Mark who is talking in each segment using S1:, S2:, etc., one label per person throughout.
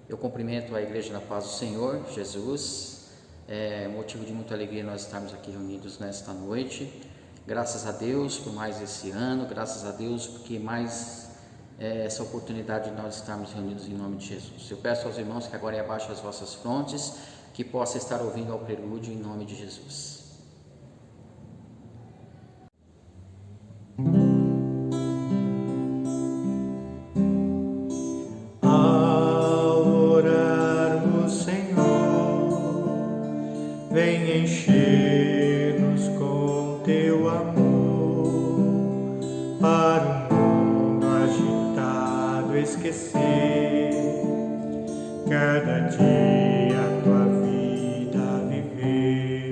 S1: Eu cumprimento a Igreja na Paz do Senhor, Jesus. É motivo de muita alegria nós estarmos aqui reunidos nesta noite. Graças a Deus por mais esse ano, graças a Deus porque mais essa oportunidade de nós estarmos reunidos em nome de Jesus. Eu peço aos irmãos que agora abaixem as vossas frontes, que possa estar ouvindo ao prelúdio em nome de Jesus.
S2: Vem encher-nos com teu amor, para o mundo agitado esquecer, cada dia a tua vida viver.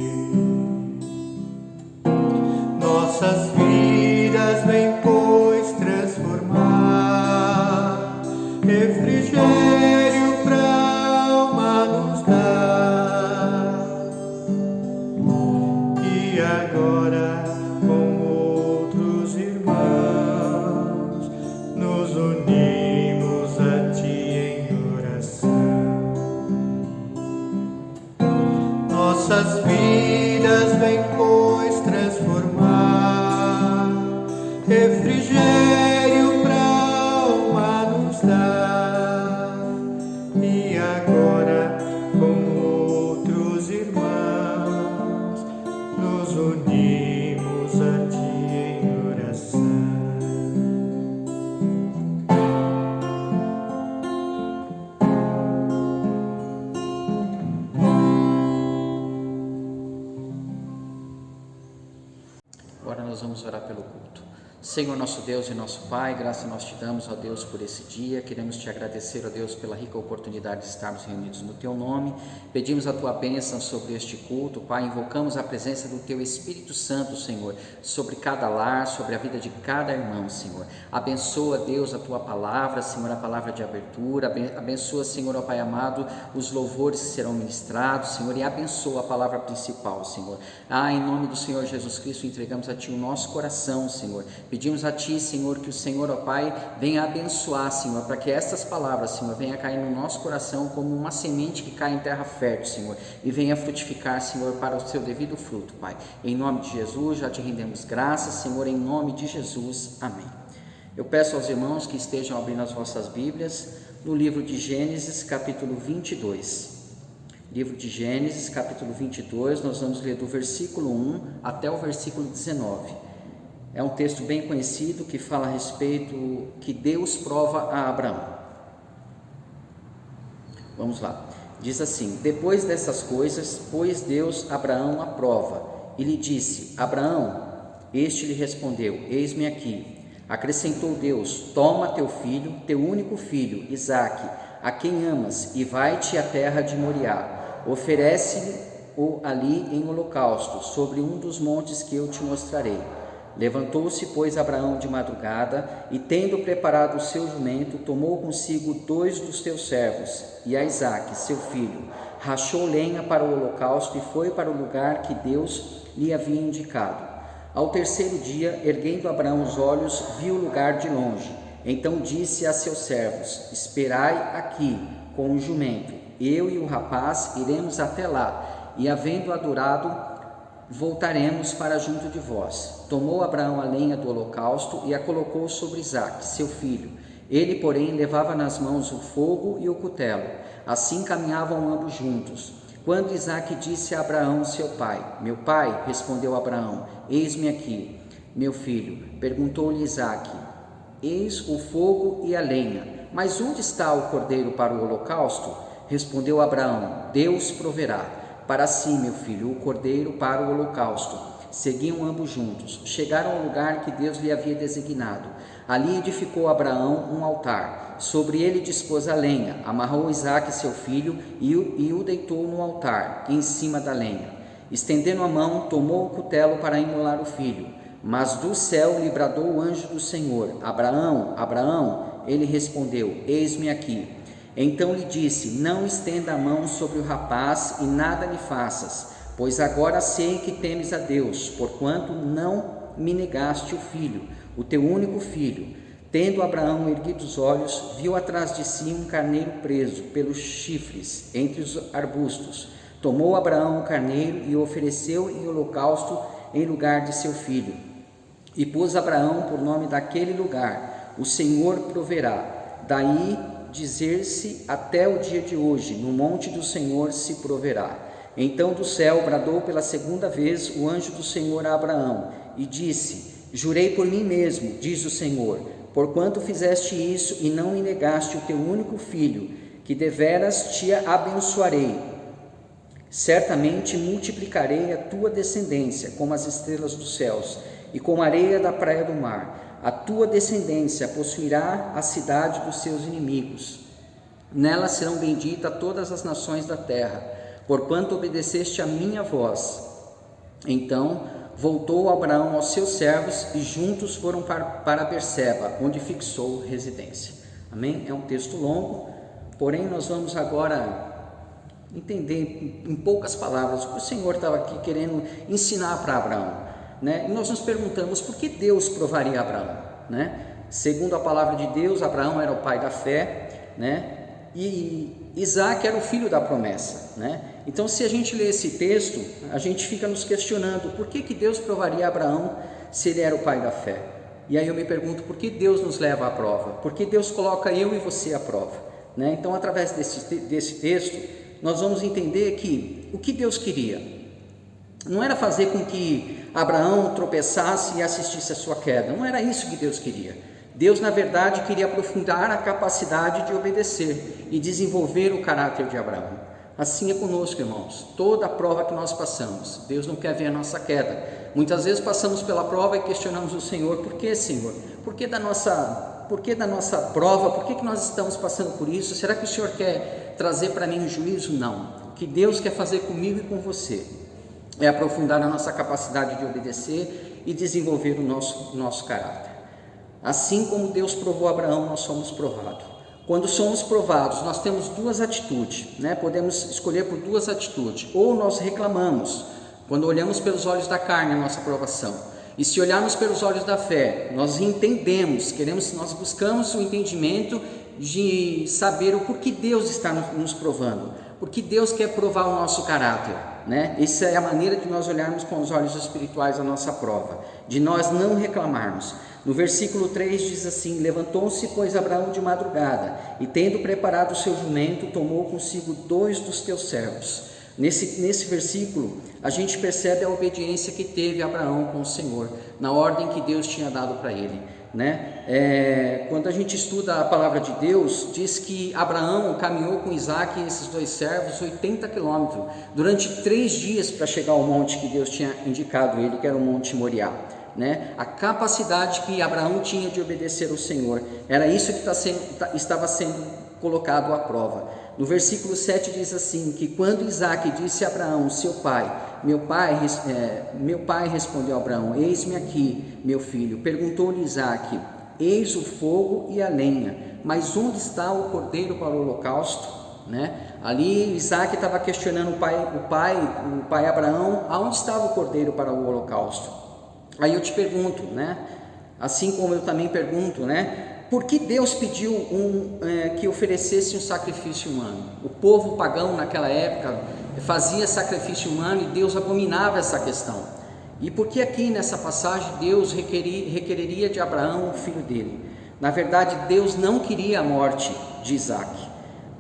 S2: Nossas vidas vem, pois, transformar, refrigério pra alma nos dar. E agora, com outros irmãos, nos unimos a Ti em oração. Nossas vidas vem, pois, transformar, refrigério pra alma nos dar. E agora, com outros irmãos, nos unimos a Ti em oração.
S1: Agora nós vamos orar pelo culto. Senhor nosso Deus e nosso Pai, graça nós te damos, ó Deus, por esse dia. Queremos te agradecer, ó Deus, pela rica oportunidade de estarmos reunidos no Teu nome. Pedimos a Tua bênção sobre este culto, Pai. Invocamos a presença do Teu Espírito Santo, Senhor, sobre cada lar, sobre a vida de cada irmão, Senhor. Abençoa, Deus, a Tua palavra, Senhor, a palavra de abertura. Abençoa, Senhor, ó Pai amado, os louvores que serão ministrados, Senhor, e abençoa a palavra principal, Senhor. Em nome do Senhor Jesus Cristo, entregamos a Ti o nosso coração, Senhor. Pedimos a Ti, Senhor, que o Senhor, ó Pai, venha abençoar, Senhor, para que estas palavras, Senhor, venha cair no nosso coração como uma semente que cai em terra fértil, Senhor, e venha frutificar, Senhor, para o seu devido fruto, Pai. Em nome de Jesus, já te rendemos graças, Senhor, em nome de Jesus. Amém. Eu peço aos irmãos que estejam abrindo as vossas Bíblias no livro de Gênesis, capítulo 22. Livro de Gênesis, capítulo 22, nós vamos ler do versículo 1 até o versículo 19. É um texto bem conhecido que fala a respeito que Deus prova a Abraão. Vamos lá. Diz assim: depois dessas coisas, pôs Deus Abraão à prova e lhe disse: Abraão. Este lhe respondeu: eis-me aqui. Acrescentou Deus: toma teu filho, teu único filho, Isaque, a quem amas, e vai-te à terra de Moriá. Oferece-o ali em holocausto, sobre um dos montes que eu te mostrarei. Levantou-se, pois, Abraão de madrugada, e tendo preparado o seu jumento, tomou consigo 2 dos seus servos, e a Isaque, seu filho, rachou lenha para o holocausto e foi para o lugar que Deus lhe havia indicado. Ao terceiro dia, erguendo Abraão os olhos, viu o lugar de longe. Então disse a seus servos: esperai aqui com o jumento, eu e o rapaz iremos até lá, e havendo adorado, voltaremos para junto de vós. Tomou Abraão a lenha do holocausto e a colocou sobre Isaque, seu filho. Ele, porém, levava nas mãos o fogo e o cutelo. Assim caminhavam ambos juntos. Quando Isaque disse a Abraão, seu pai: meu pai, respondeu Abraão: eis-me aqui. Meu filho, perguntou-lhe Isaque: eis o fogo e a lenha, mas onde está o cordeiro para o holocausto? Respondeu Abraão: Deus proverá. Para si, meu filho, o cordeiro para o holocausto. Seguiam ambos juntos. Chegaram ao lugar que Deus lhe havia designado. Ali edificou Abraão um altar. Sobre ele dispôs a lenha, amarrou Isaque, seu filho, e o deitou no altar, em cima da lenha. Estendendo a mão, tomou o cutelo para imolar o filho. Mas do céu lhe bradou o anjo do Senhor: Abraão, Abraão. Ele respondeu: eis-me aqui. Então lhe disse: não estenda a mão sobre o rapaz e nada lhe faças, pois agora sei que temes a Deus, porquanto não me negaste o filho, o teu único filho. Tendo Abraão erguido os olhos, viu atrás de si um carneiro preso pelos chifres entre os arbustos. Tomou Abraão o carneiro e o ofereceu em holocausto em lugar de seu filho. E pôs Abraão por nome daquele lugar: o Senhor proverá. Daí dizer-se até o dia de hoje: no monte do Senhor se proverá. Então do céu bradou pela segunda vez o anjo do Senhor a Abraão e disse: jurei por mim mesmo, diz o Senhor, porquanto fizeste isso e não me negaste o teu único filho, que deveras te abençoarei. Certamente multiplicarei a tua descendência como as estrelas dos céus e como a areia da praia do mar. A tua descendência possuirá a cidade dos seus inimigos. Nela serão benditas todas as nações da terra, porquanto obedeceste a minha voz. Então voltou Abraão aos seus servos e juntos foram para Berseba, onde fixou residência. Amém? É um texto longo, porém nós vamos agora entender em poucas palavras o que o Senhor estava aqui querendo ensinar para Abraão, né? E nós nos perguntamos por que Deus provaria Abraão, né? Segundo a palavra de Deus, Abraão era o pai da fé, né? E Isaac era o filho da promessa, né? Então, se a gente lê esse texto, a gente fica nos questionando por que Deus provaria Abraão se ele era o pai da fé. E aí eu me pergunto, por que Deus nos leva à prova? Por que Deus coloca eu e você à prova, né? Então, através desse texto, nós vamos entender que o que Deus queria não era fazer com que Abraão tropeçasse e assistisse a sua queda. Não era isso que Deus queria. Deus, na verdade, queria aprofundar a capacidade de obedecer e desenvolver o caráter de Abraão. Assim é conosco, irmãos. Toda a prova que nós passamos, Deus não quer ver a nossa queda. Muitas vezes passamos pela prova e questionamos o Senhor: por que, Senhor? Por que da nossa prova? Por que nós estamos passando por isso? Será que o Senhor quer trazer para mim o juízo? Não. O que Deus quer fazer comigo e com você é aprofundar a nossa capacidade de obedecer e desenvolver o nosso caráter. Assim como Deus provou Abraão, nós somos provados. Quando somos provados, nós temos duas atitudes, né? Podemos escolher por duas atitudes. Ou nós reclamamos, quando olhamos pelos olhos da carne a nossa provação. E se olharmos pelos olhos da fé, nós entendemos, nós buscamos o entendimento de saber o porquê Deus está nos provando, porque Deus quer provar o nosso caráter, né? Essa é a maneira de nós olharmos com os olhos espirituais a nossa prova, de nós não reclamarmos. No versículo 3 diz assim: levantou-se, pois, Abraão de madrugada, e tendo preparado o seu jumento, tomou consigo 2 dos teus servos. Nesse versículo, a gente percebe a obediência que teve Abraão com o Senhor, na ordem que Deus tinha dado para ele, né? Quando a gente estuda a palavra de Deus, diz que Abraão caminhou com Isaac e esses 2 servos 80 quilômetros, durante 3 dias para chegar ao monte que Deus tinha indicado ele, que era o Monte Moriá. Né? A capacidade que Abraão tinha de obedecer ao Senhor, era isso que estava sendo colocado à prova. No versículo 7 diz assim, que quando Isaac disse a Abraão, seu pai, meu pai respondeu a Abraão: eis-me aqui, meu filho. Perguntou-lhe Isaac: eis o fogo e a lenha, mas onde está o cordeiro para o holocausto? Né? Ali Isaac estava questionando o pai Abraão, aonde estava o cordeiro para o holocausto? Aí eu te pergunto, né? Assim como eu também pergunto, né? Por que Deus pediu que oferecesse um sacrifício humano? O povo pagão naquela época fazia sacrifício humano e Deus abominava essa questão. E por que aqui nessa passagem Deus requereria de Abraão o filho dele? Na verdade, Deus não queria a morte de Isaac,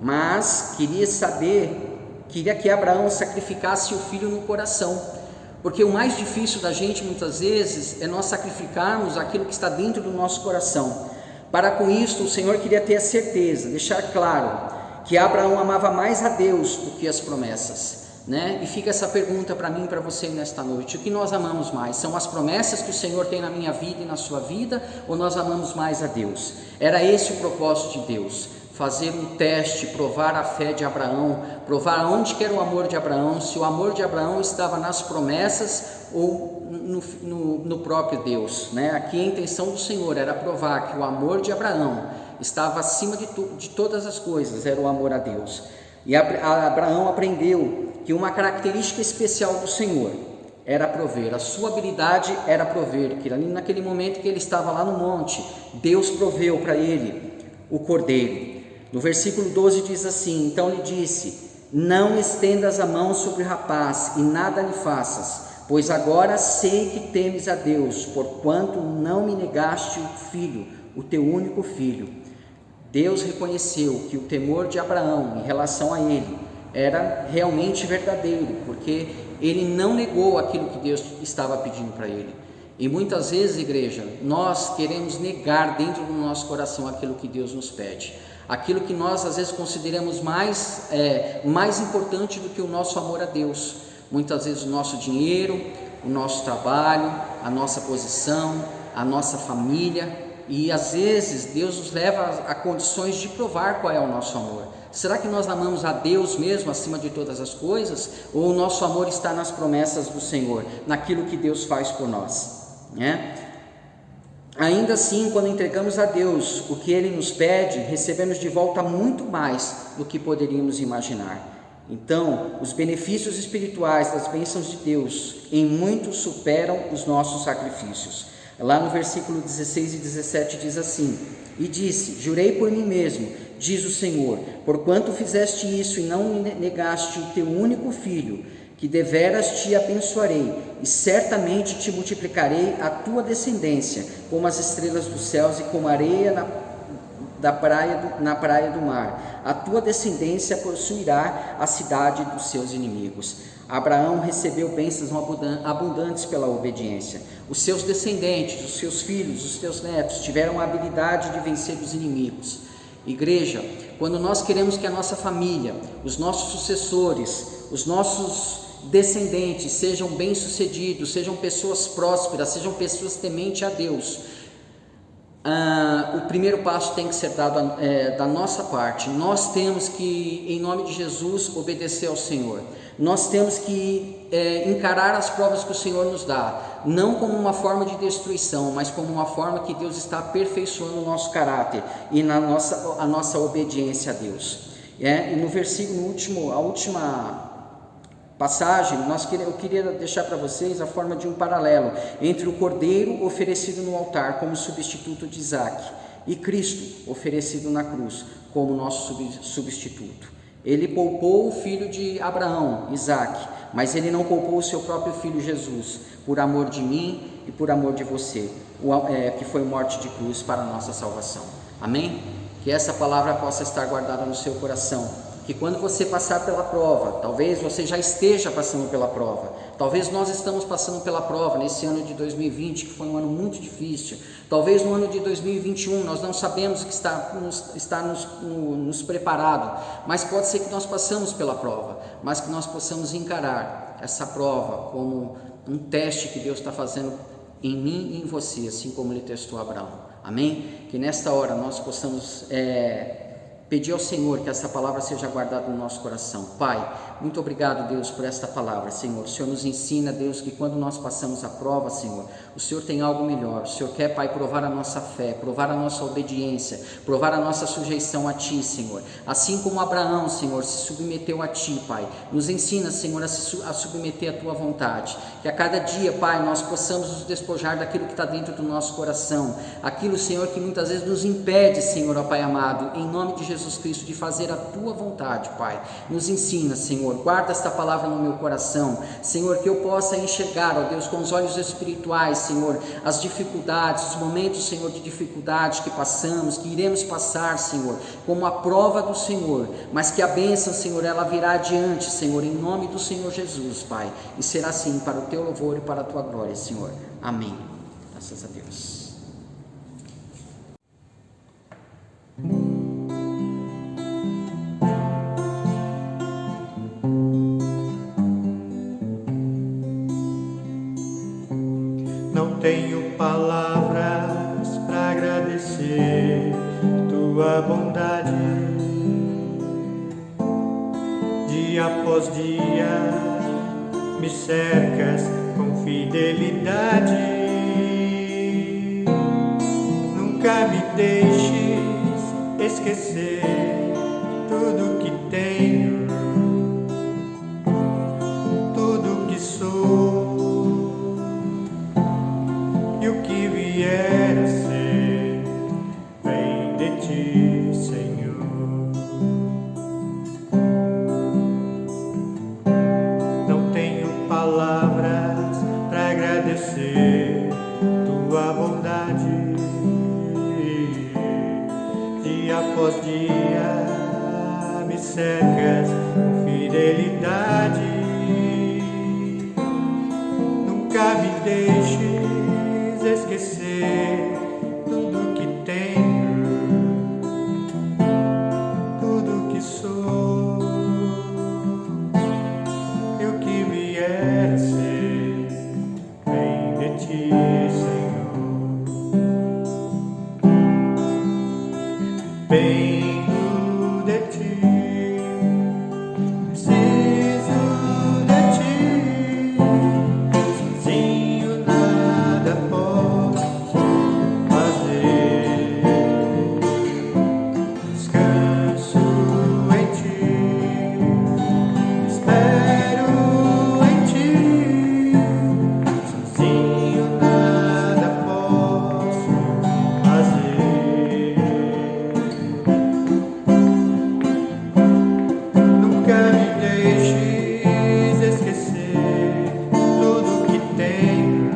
S1: mas queria que Abraão sacrificasse o filho no coração. Porque o mais difícil da gente muitas vezes é nós sacrificarmos aquilo que está dentro do nosso coração. Para com isso, o Senhor queria ter a certeza, deixar claro que Abraão amava mais a Deus do que as promessas, né? E fica essa pergunta para mim e para você nesta noite: o que nós amamos mais? São as promessas que o Senhor tem na minha vida e na sua vida, ou nós amamos mais a Deus? Era esse o propósito de Deus: fazer um teste, provar a fé de Abraão, provar onde que era o amor de Abraão, se o amor de Abraão estava nas promessas ou no próprio Deus, né? Aqui a intenção do Senhor era provar que o amor de Abraão estava acima de todas as coisas, era o amor a Deus. E Abraão aprendeu que uma característica especial do Senhor era prover, a sua habilidade era prover, que ali naquele momento que ele estava lá no monte, Deus proveu para ele o cordeiro. No versículo 12 diz assim: então lhe disse: não estendas a mão sobre o rapaz e nada lhe faças, pois agora sei que temes a Deus, porquanto não me negaste o filho, o teu único filho. Deus reconheceu que o temor de Abraão em relação a ele era realmente verdadeiro, porque ele não negou aquilo que Deus estava pedindo para ele. E muitas vezes, igreja, nós queremos negar dentro do nosso coração aquilo que Deus nos pede, aquilo que nós às vezes consideramos mais importante do que o nosso amor a Deus. Muitas vezes o nosso dinheiro, o nosso trabalho, a nossa posição, a nossa família, e às vezes Deus nos leva a condições de provar qual é o nosso amor. Será que nós amamos a Deus mesmo acima de todas as coisas? Ou o nosso amor está nas promessas do Senhor, naquilo que Deus faz por nós, né? Ainda assim, quando entregamos a Deus o que Ele nos pede, recebemos de volta muito mais do que poderíamos imaginar. Então, os benefícios espirituais das bênçãos de Deus em muito superam os nossos sacrifícios. Lá no versículo 16 e 17 diz assim: e disse: jurei por mim mesmo, diz o Senhor, porquanto fizeste isso e não negaste o teu único filho, que deveras te abençoarei, e certamente te multiplicarei a tua descendência, como as estrelas dos céus e como a areia na praia do mar. A tua descendência possuirá a cidade dos seus inimigos. Abraão recebeu bênçãos abundantes pela obediência. Os seus descendentes, os seus filhos, os seus netos tiveram a habilidade de vencer os inimigos. Igreja, quando nós queremos que a nossa família, os nossos sucessores, os nossos descendentes sejam bem-sucedidos, sejam pessoas prósperas, sejam pessoas tementes a Deus, o primeiro passo tem que ser dado da nossa parte. Nós temos que, em nome de Jesus, obedecer ao Senhor. Nós temos que encarar as provas que o Senhor nos dá, não como uma forma de destruição, mas como uma forma que Deus está aperfeiçoando o nosso caráter e a nossa obediência a Deus. E no versículo último, a última passagem, eu queria deixar para vocês a forma de um paralelo entre o cordeiro oferecido no altar como substituto de Isaac e Cristo oferecido na cruz como nosso substituto. Ele poupou o filho de Abraão, Isaac, mas ele não poupou o seu próprio filho Jesus, por amor de mim e por amor de você, que foi morte de cruz para a nossa salvação. Amém? Que essa palavra possa estar guardada no seu coração, que quando você passar pela prova, talvez você já esteja passando pela prova, talvez nós estamos passando pela prova nesse ano de 2020, que foi um ano muito difícil, talvez no ano de 2021 nós não sabemos o que está nos preparado, mas pode ser que nós passamos pela prova, mas que nós possamos encarar essa prova como um teste que Deus está fazendo em mim e em você, assim como Ele testou Abraão. Amém? Que nesta hora nós possamos pedir ao Senhor que essa palavra seja guardada no nosso coração. Pai, muito obrigado, Deus, por esta palavra, Senhor. O Senhor nos ensina, Deus, que quando nós passamos a prova, Senhor, o Senhor tem algo melhor. O Senhor quer, Pai, provar a nossa fé, provar a nossa obediência, provar a nossa sujeição a Ti, Senhor. Assim como Abraão, Senhor, se submeteu a Ti, Pai, nos ensina, Senhor, a submeter a Tua vontade. Que a cada dia, Pai, nós possamos nos despojar daquilo que está dentro do nosso coração, aquilo, Senhor, que muitas vezes nos impede, Senhor, ó Pai amado, em nome de Jesus Cristo, de fazer a Tua vontade, Pai. Nos ensina, Senhor, guarda esta palavra no meu coração, Senhor, que eu possa enxergar, ó Deus, com os olhos espirituais, Senhor, as dificuldades, os momentos, Senhor, de dificuldade que passamos, que iremos passar, Senhor, como a prova do Senhor, mas que a bênção, Senhor, ela virá adiante, Senhor, em nome do Senhor Jesus, Pai, e será assim para o Teu louvor e para a Tua glória, Senhor. Amém. Graças a Deus.
S2: Não tenho palavras para agradecer Tua bondade. Dia após dia me cercas com fidelidade. Nunca me deixes esquecer tudo que tenho, tudo que sou. vier a ser, vem de ti, Senhor. Não tenho palavras para agradecer tua bondade. Dia após dia me cercas com fidelidade. Nunca me deixes esquecer tudo que tenho, tudo que sou, e o que vier a ser, vem de ti, Senhor. Venho de ti, preciso de ti, sozinho nada posso fazer. Descanso em ti, espero em ti, sozinho nada posso fazer. Nunca me deixes esquecer tudo que tenho,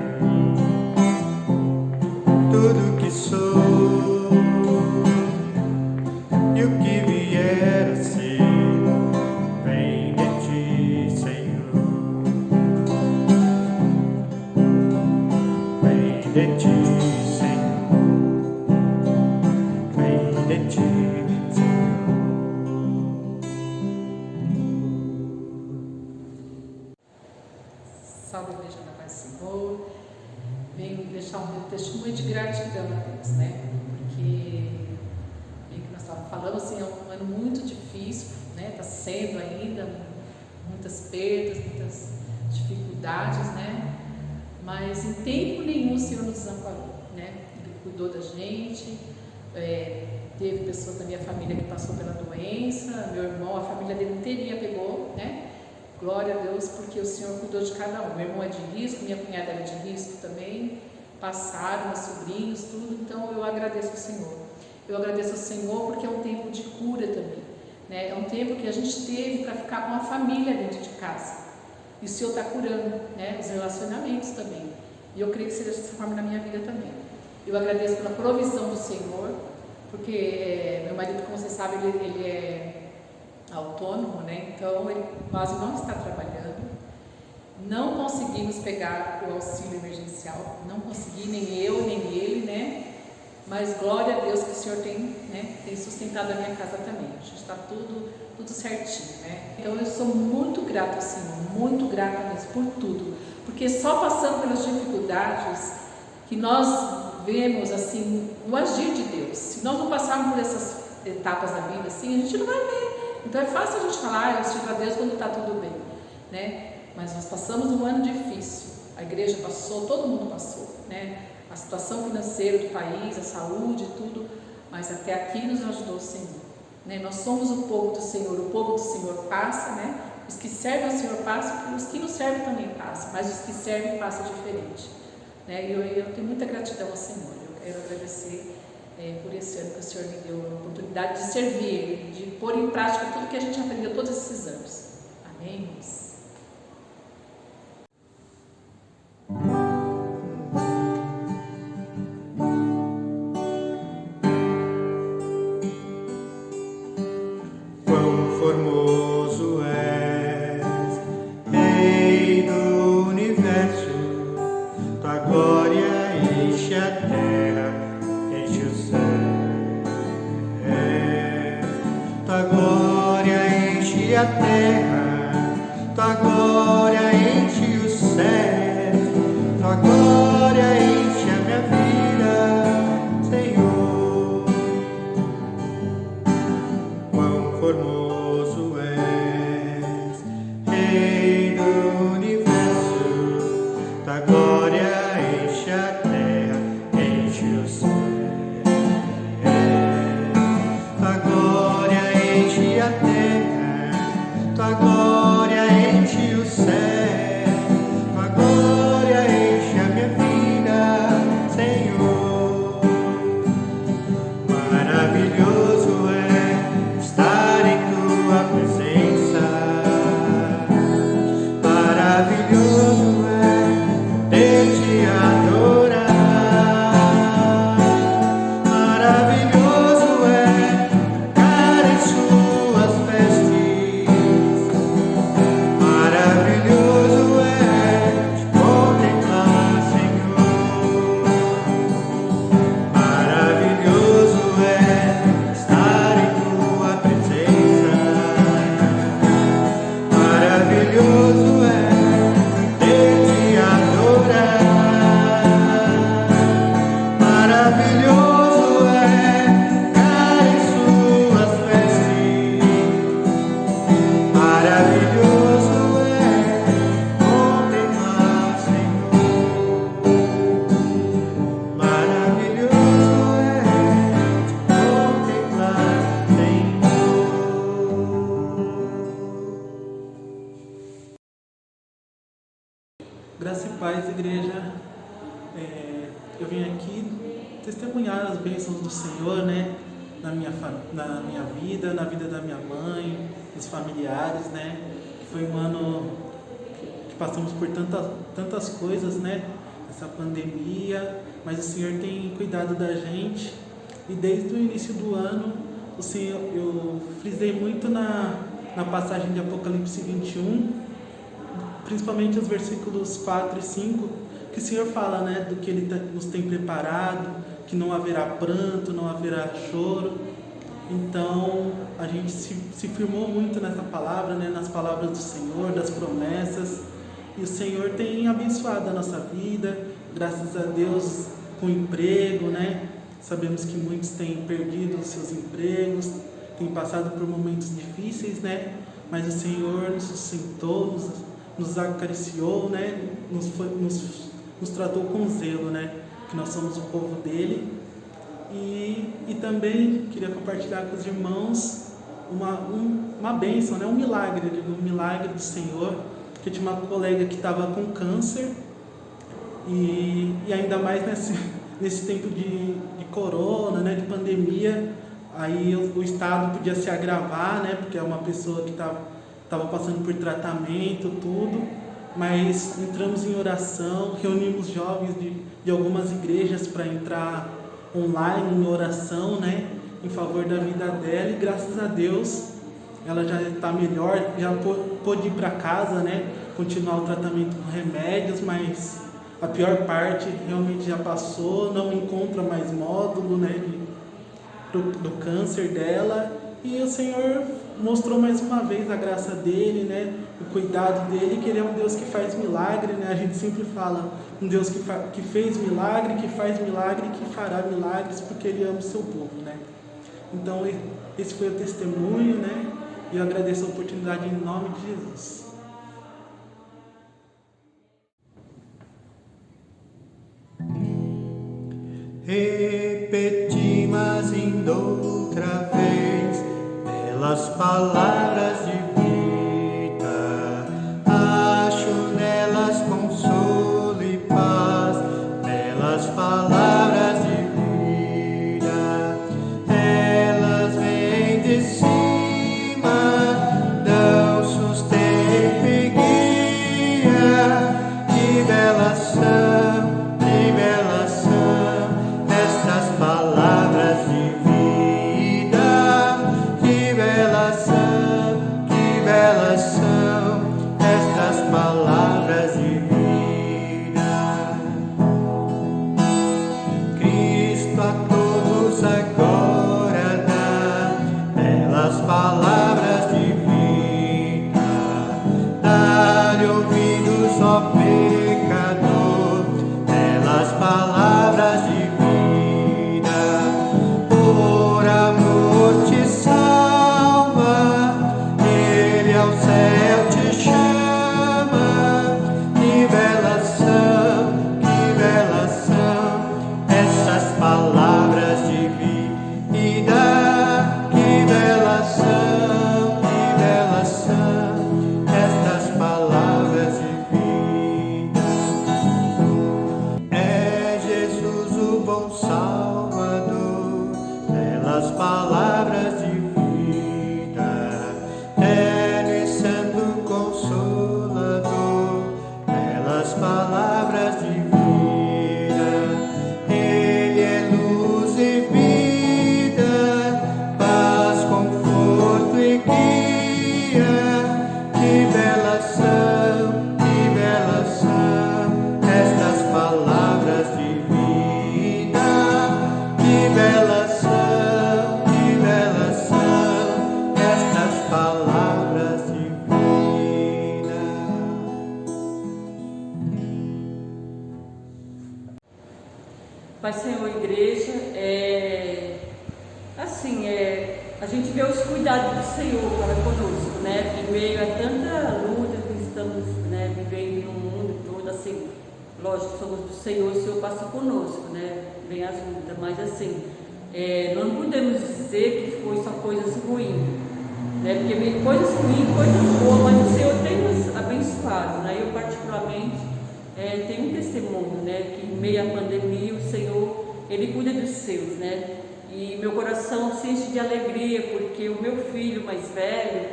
S2: tudo que sou, e o que vier a ser, vem de ti, Senhor. Vem de ti, Senhor. Vem de ti, Senhor.
S3: Salve a igreja da paz do Senhor. Venho deixar um testemunho de gratidão a Deus, né? Porque, bem que nós estávamos falando, assim, é um ano muito difícil, né? Está sendo ainda muitas perdas, muitas dificuldades, né? Mas em tempo nenhum o Senhor nos desamparou, né? Ele cuidou da gente. Teve pessoas da minha família que passou pela doença, meu irmão, a família dele inteirinha pegou, né? Glória a Deus, porque o Senhor cuidou de cada um. Meu irmão é de risco, minha cunhada era de risco também, passaram, meus sobrinhos, tudo. Então eu agradeço ao Senhor. Eu agradeço ao Senhor porque é um tempo de cura também, né? É um tempo que a gente teve para ficar com a família dentro de casa. E o Senhor está curando, né? Os relacionamentos também. E eu creio que seja dessa forma na minha vida também. Eu agradeço pela provisão do Senhor, porque meu marido, como vocês sabem, ele é autônomo, né? Então ele quase não está trabalhando. Não conseguimos pegar o auxílio emergencial, não consegui, nem eu, nem ele, né? Mas glória a Deus que o Senhor tem, né, tem sustentado a minha casa também. A gente está tudo certinho, né? Então eu sou muito grata ao Senhor, muito grata mesmo por tudo, porque só passando pelas dificuldades que nós vemos assim o agir de Deus. Se nós não passarmos por essas etapas da vida assim, a gente não vai ver. Então é fácil a gente falar, eu sirvo a Deus quando está tudo bem, né? Mas nós passamos um ano difícil, a igreja passou, todo mundo passou, né? A situação financeira do país, a saúde, tudo, mas até aqui nos ajudou o Senhor, né? Nós somos o povo do Senhor passa, né? Os que servem ao Senhor passam, os que não servem também passam, mas os que servem passam diferente, né? E eu tenho muita gratidão ao Senhor, eu quero agradecer por esse ano que o Senhor me deu a oportunidade de servir, de pôr em prática tudo que a gente aprendeu todos esses anos. Amém, irmãos?
S2: Quão formoso és, Rei do universo, tua glória enche a terra, enche o céu. Tua glória enche a terra, tua glória enche o céu, tua glória enche a minha vida, Senhor. Quão formoso és, Rei do universo, tua glória enche a terra, enche o céu. Tua glória enche a terra, tua glória enche o céu, tua glória enche a minha vida. Maravilhoso é cair em suas vestes. Maravilhoso é contemplar Senhor. Maravilhoso é contemplar Senhor. Graça e paz, igreja. Eu vim aqui testemunhar as bênçãos do Senhor, né? Na minha vida, na vida da minha mãe, dos familiares, né? Foi um ano que passamos por tantas coisas, né? Essa pandemia, mas o Senhor tem cuidado da gente. E desde o início do ano, o Senhor, eu frisei muito na passagem de Apocalipse 21, principalmente os versículos 4 e 5, que o Senhor fala, né, do que Ele nos tem preparado, que não haverá pranto, não haverá choro. Então, a gente se firmou muito nessa palavra, né, nas palavras do Senhor, das promessas, e o Senhor tem abençoado a nossa vida, graças a Deus, com emprego, né? Sabemos que muitos têm perdido os seus empregos, têm passado por momentos difíceis, né? Mas o Senhor nos sustentou, nos acariciou, né? Nos tratou com zelo, né? Que nós somos o povo dele. E também queria compartilhar com os irmãos uma bênção, né? Um milagre do Senhor. Que eu tinha uma colega que estava com câncer e ainda mais nesse tempo de corona, né? De pandemia. Aí o estado podia se agravar, né? Porque é uma pessoa que estava passando por tratamento, tudo. Mas entramos em oração, reunimos jovens de algumas igrejas para entrar online em oração, né, em favor da vida dela, e graças a Deus ela já está melhor, já pôde ir para casa, né, continuar o tratamento com remédios, mas a pior parte realmente já passou, não encontra mais módulo, né, do câncer dela, e o Senhor mostrou mais uma vez a graça dele, né, o cuidado dele, que ele é um Deus que faz milagre, né? A gente sempre fala, um Deus que fez milagre, que faz milagre, que fará milagres, porque ele ama o seu povo, né? Então, esse foi o testemunho, né? E eu agradeço a oportunidade em nome de Jesus. Repeti, mas ainda outra vez, belas palavras de vida, acho nelas consolo e paz, belas palavras de vida, elas vêm de cima, dão sustento e guia, que belas são, que belas são estas palavras de vida, que belas são estas palavras de vida. Cristo a todos agora dá belas palavras de vida. Dá-lhe ouvidos, ó pecador, belas palavras de vida. Por amor te salva, Ele ao céu te chama. Que belas são essas palavras de vida. Que belas são estas palavras de vida. É Jesus o bom Salvador, belas palavras de vida. É Santo Consolador, belas palavras de vida. Ele é luz e vida, paz, conforto e guia. Que belas são estas palavras de vida.
S4: Pai Senhor, igreja, assim, a gente vê os cuidados do Senhor para conosco, né? Em meio a tanta luta que estamos, né, vivendo no mundo todo, assim, lógico, somos do Senhor, o Senhor passa conosco, né? Vem as lutas, mas assim, não podemos dizer que foi só coisas ruins, né? Porque vem coisas ruins, coisas boas, mas o Senhor tem nos abençoado, né? Eu particularmente tenho um testemunho, né? Que em meio à pandemia o Senhor, Ele cuida dos seus, né? E meu coração se enche de alegria, porque o meu filho mais velho,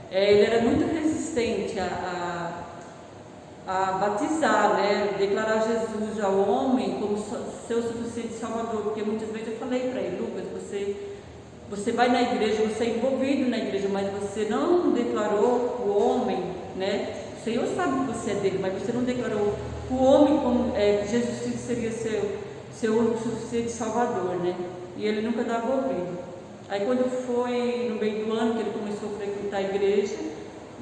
S4: ele era muito resistente a batizar, né? Declarar Jesus ao homem como seu suficiente Salvador, porque muitas vezes eu falei para ele: Lucas, você vai na igreja, você é envolvido na igreja, mas você não declarou o homem, né? O Senhor sabe que você é dele, mas você não declarou o homem como Jesus Cristo seria seu suficiente Salvador, né? E ele nunca dava ouvido. Aí quando foi no meio do ano que ele começou a frequentar a igreja,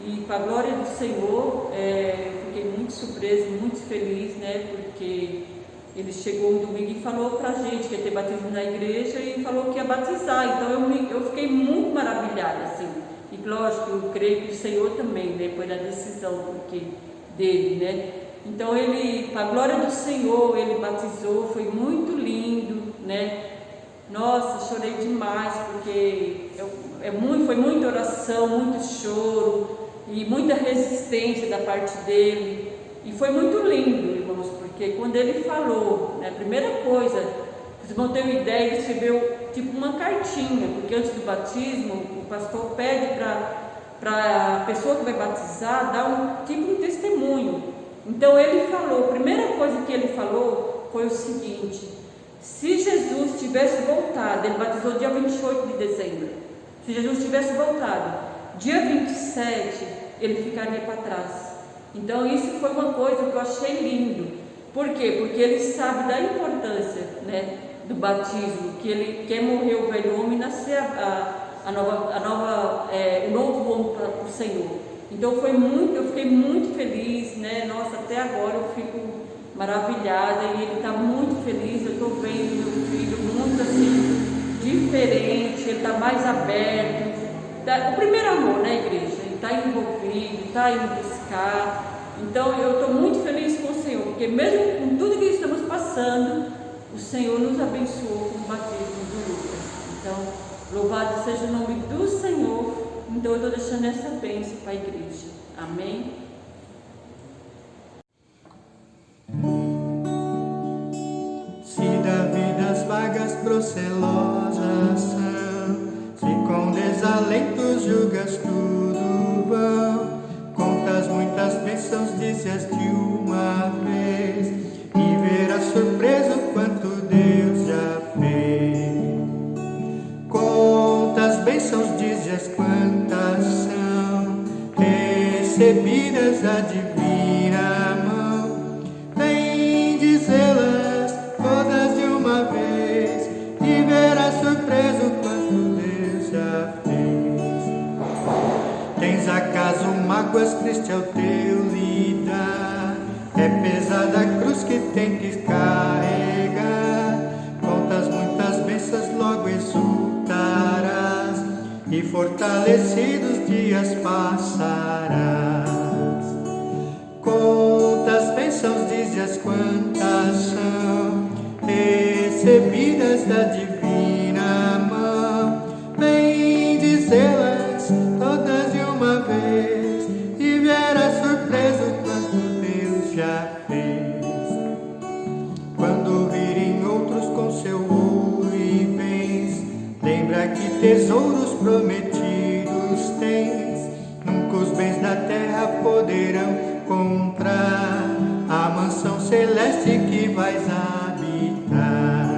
S4: e com a glória do Senhor, eu fiquei muito surpresa, muito feliz, né? Porque ele chegou um domingo e falou pra gente que ia ter batismo na igreja e falou que ia batizar. Então eu fiquei muito maravilhada, assim. E lógico, eu creio que o Senhor também, né? Foi na decisão dele, né? Então ele, com a glória do Senhor, ele batizou, foi muito lindo, né? Nossa, chorei demais, porque foi muita oração, muito choro e muita resistência da parte dele. E foi muito lindo, irmãos, porque quando ele falou, né, a primeira coisa, vocês vão ter uma ideia, ele escreveu tipo uma cartinha, porque antes do batismo, o pastor pede para a pessoa que vai batizar dar um testemunho. Então ele falou, a primeira coisa que ele falou foi o seguinte: se Jesus tivesse voltado, ele batizou dia 28 de dezembro, se Jesus tivesse voltado dia 27, ele ficaria para trás. Então isso foi uma coisa que eu achei lindo. Por quê? Porque ele sabe da importância, né, do batismo, que ele quer morrer o velho homem e nascer o novo homem para o Senhor. Então eu fiquei muito feliz, né? Nossa, até agora eu fico maravilhada, e ele está muito feliz. Eu estou vendo meu filho muito assim, diferente, ele está mais aberto. O primeiro amor, né, igreja? Ele está envolvido, está indo buscar. Então eu estou muito feliz com o Senhor, porque mesmo com tudo que estamos passando, o Senhor nos abençoou com o batismo do Lucas. Então, louvado seja o nome do Senhor. Então eu estou deixando essa bênção para a igreja. Amém?
S5: Se da vida as vagas procelosas são, se com desalentos julgas tudo vão, contas muitas bênçãos, dizes de uma vez, e verás surpreso quanto Deus já fez. Contas bênçãos, dizes quantas são, recebidas da divina mão, vem dizê-las todas de uma vez, e verás surpreso quanto Deus já fez. Tens acaso mágoas, triste é o teu lidar, é pesada a cruz que tem que carregar, contas muitas bênçãos, logo exultarás, e fortalecidos dias passarás. Contas bênçãos, dizes quantas são, recebidas da divina mão, vem dizê-las todas de uma vez, e verás surpreso quanto Deus já fez. Quando virem outros com seu ouro e bens, lembra que tesouros prometidos tens, nunca os bens da terra poderão comprar a mansão celeste que vais habitar.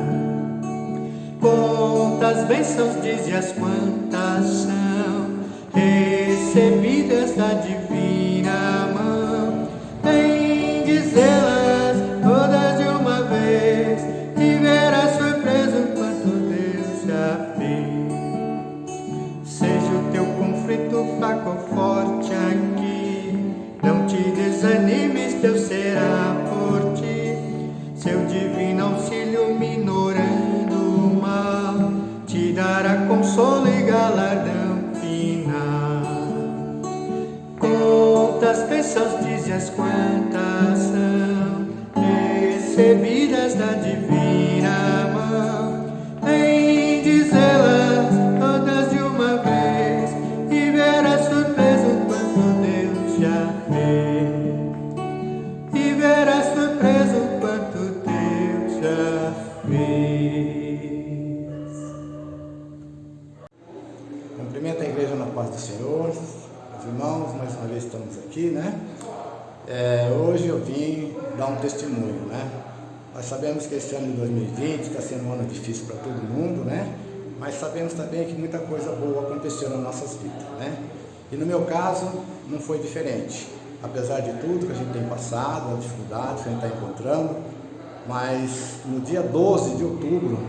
S5: Quantas bênçãos, dizes quantas são, recebidas da divina mão, vem dizê-las todas de uma vez, e verás surpreso quanto Deus já fez. Seja o teu conflito fraco ou forte aqui, não te desanimes, Deus será por ti, seu divino auxílio minou primícias quantas são recebidas da divina mão, em dizê-las todas de uma vez e verás surpreso quanto Deus já fez, e verás surpreso quanto Deus já fez.
S6: Cumprimento a igreja na paz do Senhor. Os irmãos, mais uma vez estamos aqui, né? Hoje eu vim dar um testemunho, né? Nós sabemos que esse ano de 2020 está sendo um ano difícil para todo mundo, né? Mas sabemos também que muita coisa boa aconteceu nas nossas vidas, né? E no meu caso, não foi diferente. Apesar de tudo que a gente tem passado, as dificuldades que a gente está encontrando, mas no dia 12 de outubro,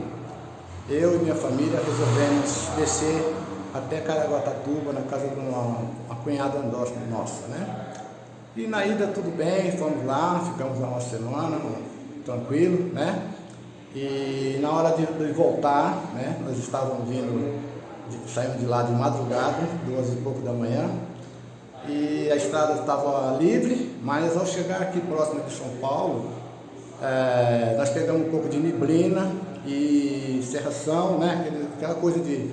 S6: eu e minha família resolvemos descer até Caraguatatuba, na casa de uma cunhada nossa, né? E na ida tudo bem, fomos lá, ficamos lá uma semana, tranquilo, né? E na hora de voltar, né? Nós estávamos saímos de lá de madrugada, 2 e pouco da manhã, e a estrada estava livre, mas ao chegar aqui próximo de São Paulo, nós pegamos um pouco de neblina e cerração, né? Aquela coisa de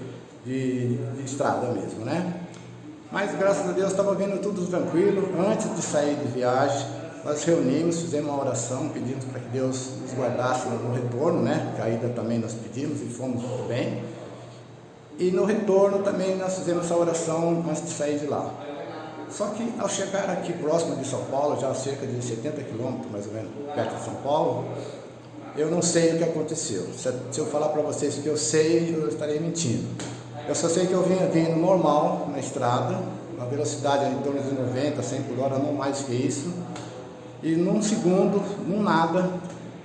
S6: estrada mesmo, né? Mas graças a Deus estava vindo tudo tranquilo. Antes de sair de viagem, nós reunimos, fizemos uma oração, pedimos para que Deus nos guardasse no retorno, né? Que a ida também nós pedimos e fomos muito bem. E no retorno também nós fizemos essa oração antes de sair de lá. Só que ao chegar aqui próximo de São Paulo, já a cerca de 70 quilômetros mais ou menos perto de São Paulo, eu não sei o que aconteceu. Se eu falar para vocês que eu sei, eu estarei mentindo. Eu só sei que eu vinha vindo normal na estrada, a velocidade em torno de 90, 100 por hora, não mais que isso. E num segundo, num nada,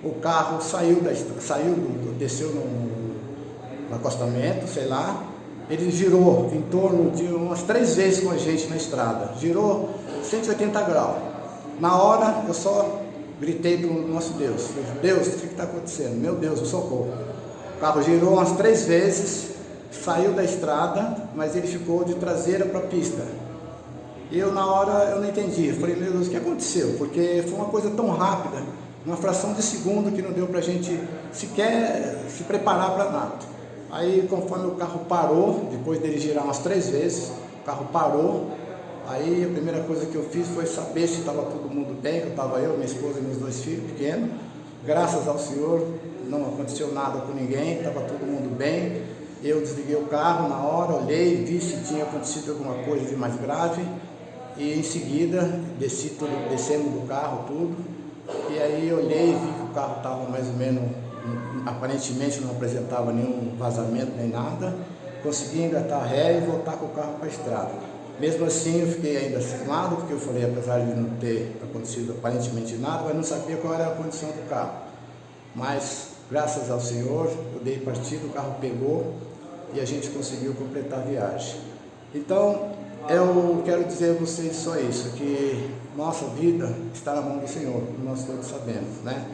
S6: o carro desceu no acostamento, sei lá. Ele girou em torno de umas 3 vezes com a gente na estrada. Girou 180 graus. Na hora, eu só gritei para o nosso Deus. Deus, o que está acontecendo? Meu Deus, o socorro. O carro girou umas 3 vezes. Saiu da estrada, mas ele ficou de traseira para a pista. Eu na hora eu não entendi, eu falei, meu Deus, o que aconteceu? Porque foi uma coisa tão rápida, uma fração de segundo que não deu para a gente sequer se preparar para nada. Aí conforme o carro parou, depois dele girar umas 3 vezes, o carro parou. Aí a primeira coisa que eu fiz foi saber se estava todo mundo bem, eu, minha esposa e meus 2 filhos pequenos. Graças ao Senhor não aconteceu nada com ninguém, estava todo mundo bem. Eu desliguei o carro na hora, olhei, vi se tinha acontecido alguma coisa de mais grave e em seguida descemos do carro tudo, e aí olhei e vi que o carro estava mais ou menos, aparentemente não apresentava nenhum vazamento nem nada, consegui engatar ré e voltar com o carro para a estrada. Mesmo assim eu fiquei ainda cismado, porque eu falei, apesar de não ter acontecido aparentemente nada, mas não sabia qual era a condição do carro. Mas graças ao Senhor eu dei partida, o carro pegou e a gente conseguiu completar a viagem. Então, eu quero dizer a vocês só isso, que nossa vida está na mão do Senhor, nós todos sabemos, né?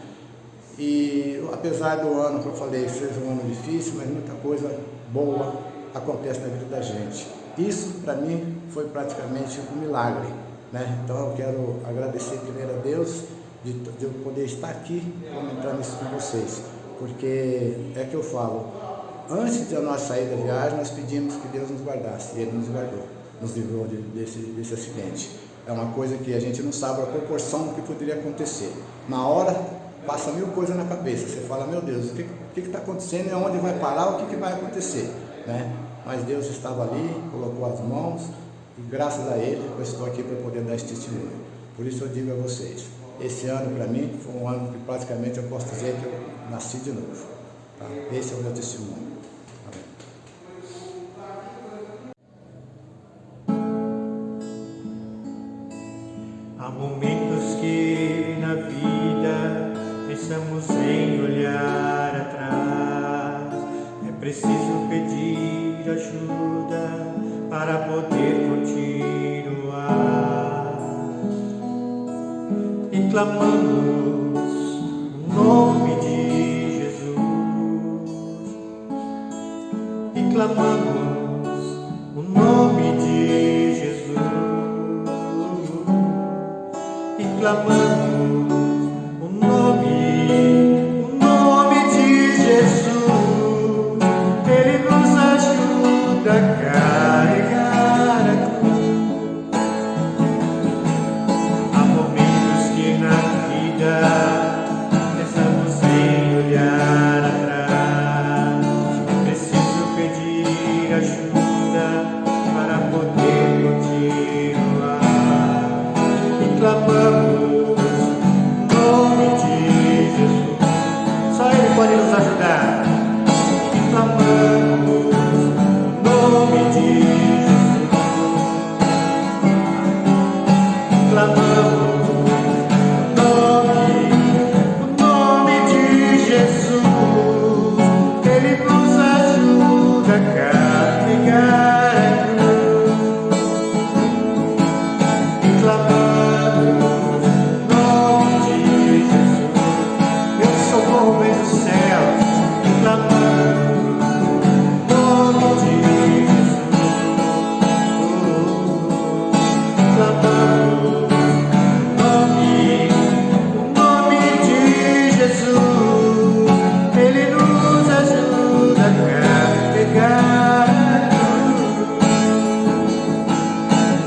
S6: E apesar do ano que eu falei seja um ano difícil, mas muita coisa boa acontece na vida da gente. Isso, para mim, foi praticamente um milagre, né? Então, eu quero agradecer primeiro a Deus de eu poder estar aqui comentando isso com vocês, porque é que eu falo, antes de nós sair da viagem, nós pedimos que Deus nos guardasse, e Ele nos guardou, nos livrou desse acidente. É uma coisa que a gente não sabe a proporção do que poderia acontecer. Na hora, passa 1000 coisas na cabeça, você fala, meu Deus, o que está acontecendo, e onde vai parar, o que vai acontecer, né? Mas Deus estava ali, colocou as mãos, e graças a Ele, eu estou aqui para poder dar esse testemunho. Por isso eu digo a vocês, esse ano para mim foi um ano que praticamente eu posso dizer que eu nasci de novo. Tá? Esse é o meu testemunho.
S5: Há momentos que na vida pensamos em olhar atrás. É preciso pedir ajuda para poder continuar. E clamamos o nome de Jesus. E clamamos o nome de Jesus. clamamos o nome de Jesus. Ele nos ajuda a carregar a cruz. Há momentos que na vida pensamos em olhar atrás. Preciso pedir ajuda para poder continuar. E clamamos o nome de Jesus. Só Ele pode nos ajudar. E clamamos o nome de Jesus. Clamamos o nome de Jesus. Ele nos ajuda a carregar a cruz. E clamamos o nome de Jesus. Meu socorro vem do céu. E clamamos o nome de Jesus. Clamamos o nome de Jesus. Ele nos ajuda a carregar a cruz.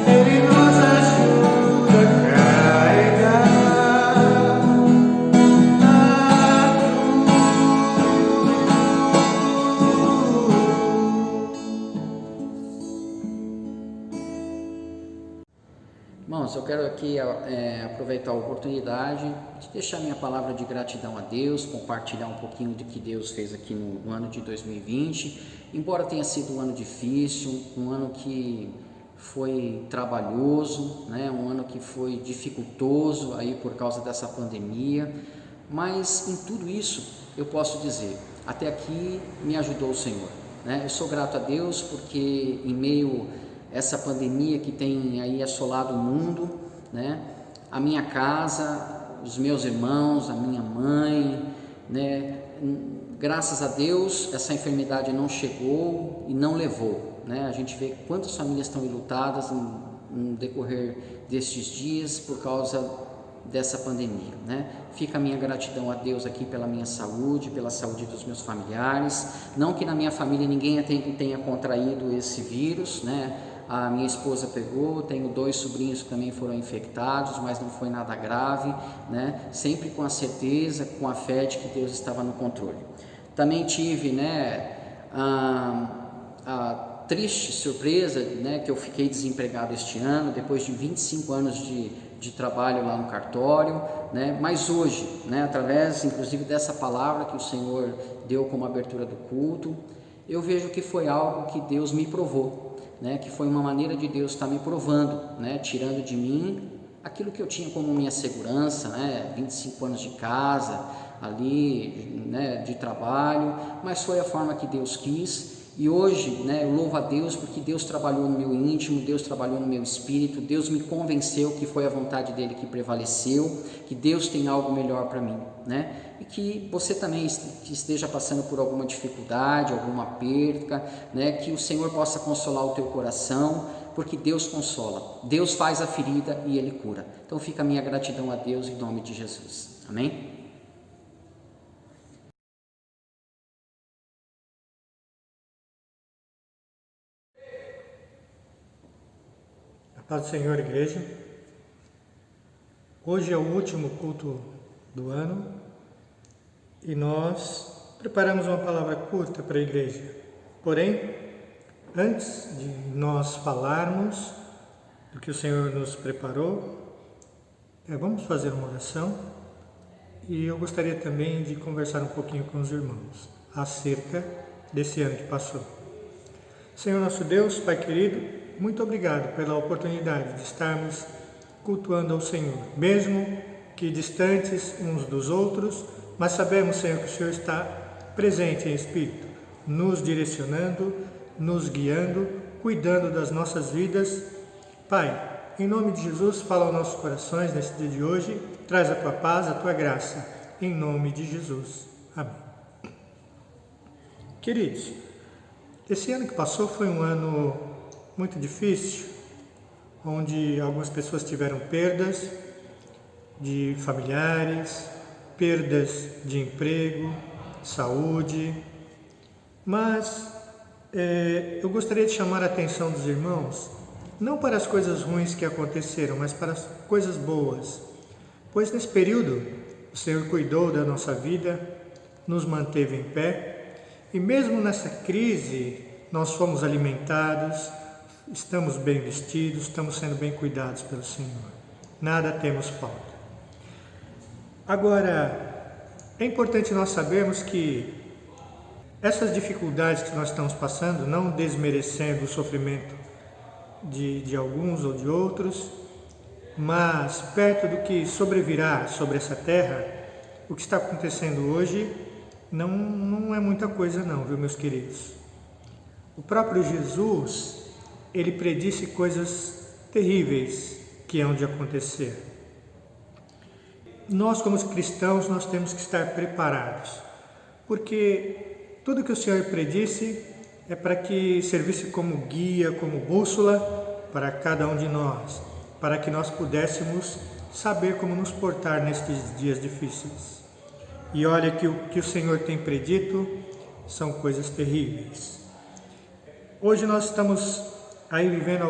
S5: Ele nos ajuda a carregar a
S1: Irmãos, eu quero aqui aproveitar a oportunidade de deixar minha palavra de gratidão a Deus, compartilhar um pouquinho do que Deus fez aqui no ano de 2020. Embora tenha sido um ano difícil, um ano que foi trabalhoso, né? Um ano que foi dificultoso aí por causa dessa pandemia, mas em tudo isso eu posso dizer, até aqui me ajudou o Senhor, né? Eu sou grato a Deus porque em meio essa pandemia que tem aí assolado o mundo, né? A minha casa, os meus irmãos, a minha mãe, né? Graças a Deus essa enfermidade não chegou e não levou, né? A gente vê quantas famílias estão enlutadas no decorrer destes dias por causa dessa pandemia, né? Fica a minha gratidão a Deus aqui pela minha saúde, pela saúde dos meus familiares. Não que na minha família ninguém tenha contraído esse vírus, né? A minha esposa pegou, tenho 2 sobrinhos que também foram infectados, mas não foi nada grave, né? Sempre com a certeza, com a fé de que Deus estava no controle. Também tive, né, a triste surpresa, né, que eu fiquei desempregado este ano, depois de 25 anos de trabalho lá no cartório, né? Mas hoje, né, através inclusive dessa palavra que o Senhor deu como abertura do culto, eu vejo que foi algo que Deus me provou, né, que foi uma maneira de Deus estar me provando, né, tirando de mim aquilo que eu tinha como minha segurança, né, 25 anos de casa, ali, né, de trabalho, mas foi a forma que Deus quis. E hoje, né, eu louvo a Deus porque Deus trabalhou no meu íntimo, Deus trabalhou no meu espírito, Deus me convenceu que foi a vontade dele que prevaleceu, que Deus tem algo melhor para mim, né? E que você também esteja passando por alguma dificuldade, alguma perca, né? Que o Senhor possa consolar o teu coração, porque Deus consola, Deus faz a ferida e Ele cura. Então fica a minha gratidão a Deus em nome de Jesus. Amém?
S5: Paz do Senhor, igreja. Hoje é o último culto do ano e nós preparamos uma palavra curta para a igreja. Porém, antes de nós falarmos do que o Senhor nos preparou, vamos fazer uma oração e eu gostaria também de conversar um pouquinho com os irmãos acerca desse ano que passou. Senhor nosso Deus, Pai querido, muito obrigado pela oportunidade de estarmos cultuando ao Senhor, mesmo que distantes uns dos outros, mas sabemos, Senhor, que o Senhor está presente em espírito, nos direcionando, nos guiando, cuidando das nossas vidas. Pai, em nome de Jesus, fala aos nossos corações nesse dia de hoje, traz a Tua paz, a Tua graça, em nome de Jesus. Amém. Queridos, esse ano que passou foi um ano muito difícil, onde algumas pessoas tiveram perdas, de familiares, perdas de emprego, saúde, mas eu gostaria de chamar a atenção dos irmãos, não para as coisas ruins que aconteceram, mas para as coisas boas, pois nesse período o Senhor cuidou da nossa vida, nos manteve em pé, e mesmo nessa crise nós fomos alimentados, estamos bem vestidos, estamos sendo bem cuidados pelo Senhor, nada temos falta. Agora, é importante nós sabermos que essas dificuldades que nós estamos passando, não desmerecendo o sofrimento de alguns ou de outros, mas perto do que sobrevirá sobre essa terra, o que está acontecendo hoje não é muita coisa não, viu, meus queridos? O próprio Jesus, ele predisse coisas terríveis que hão de acontecer. Nós, como cristãos, nós temos que estar preparados, porque tudo que o Senhor predisse é para que servisse como guia, como bússola para cada um de nós, para que nós pudéssemos saber como nos portar nestes dias difíceis. E olha que o que o Senhor tem predito são coisas terríveis. Hoje nós estamos aí vivendo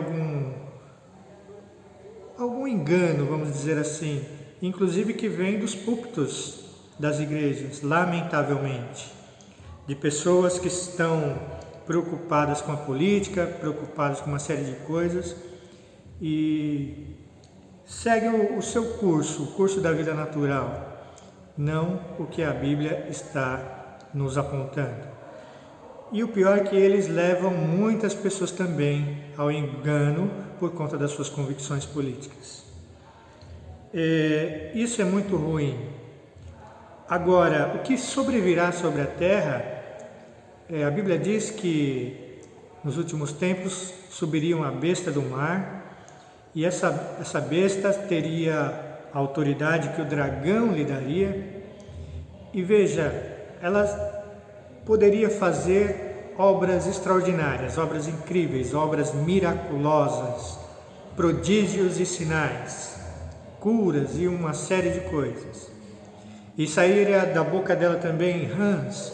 S5: algum engano, vamos dizer assim, inclusive que vem dos púlpitos das igrejas, lamentavelmente, de pessoas que estão preocupadas com a política, preocupadas com uma série de coisas e seguem o seu curso, o curso da vida natural, não o que a Bíblia está nos apontando. E o pior é que eles levam muitas pessoas também ao engano por conta das suas convicções políticas. Isso é muito ruim. Agora, o que sobrevirá sobre a terra, a Bíblia diz que nos últimos tempos subiria uma besta do mar e essa besta teria a autoridade que o dragão lhe daria e veja, ela poderia fazer obras extraordinárias, obras incríveis, obras miraculosas, prodígios e sinais, curas e uma série de coisas. E sairia da boca dela também rãs,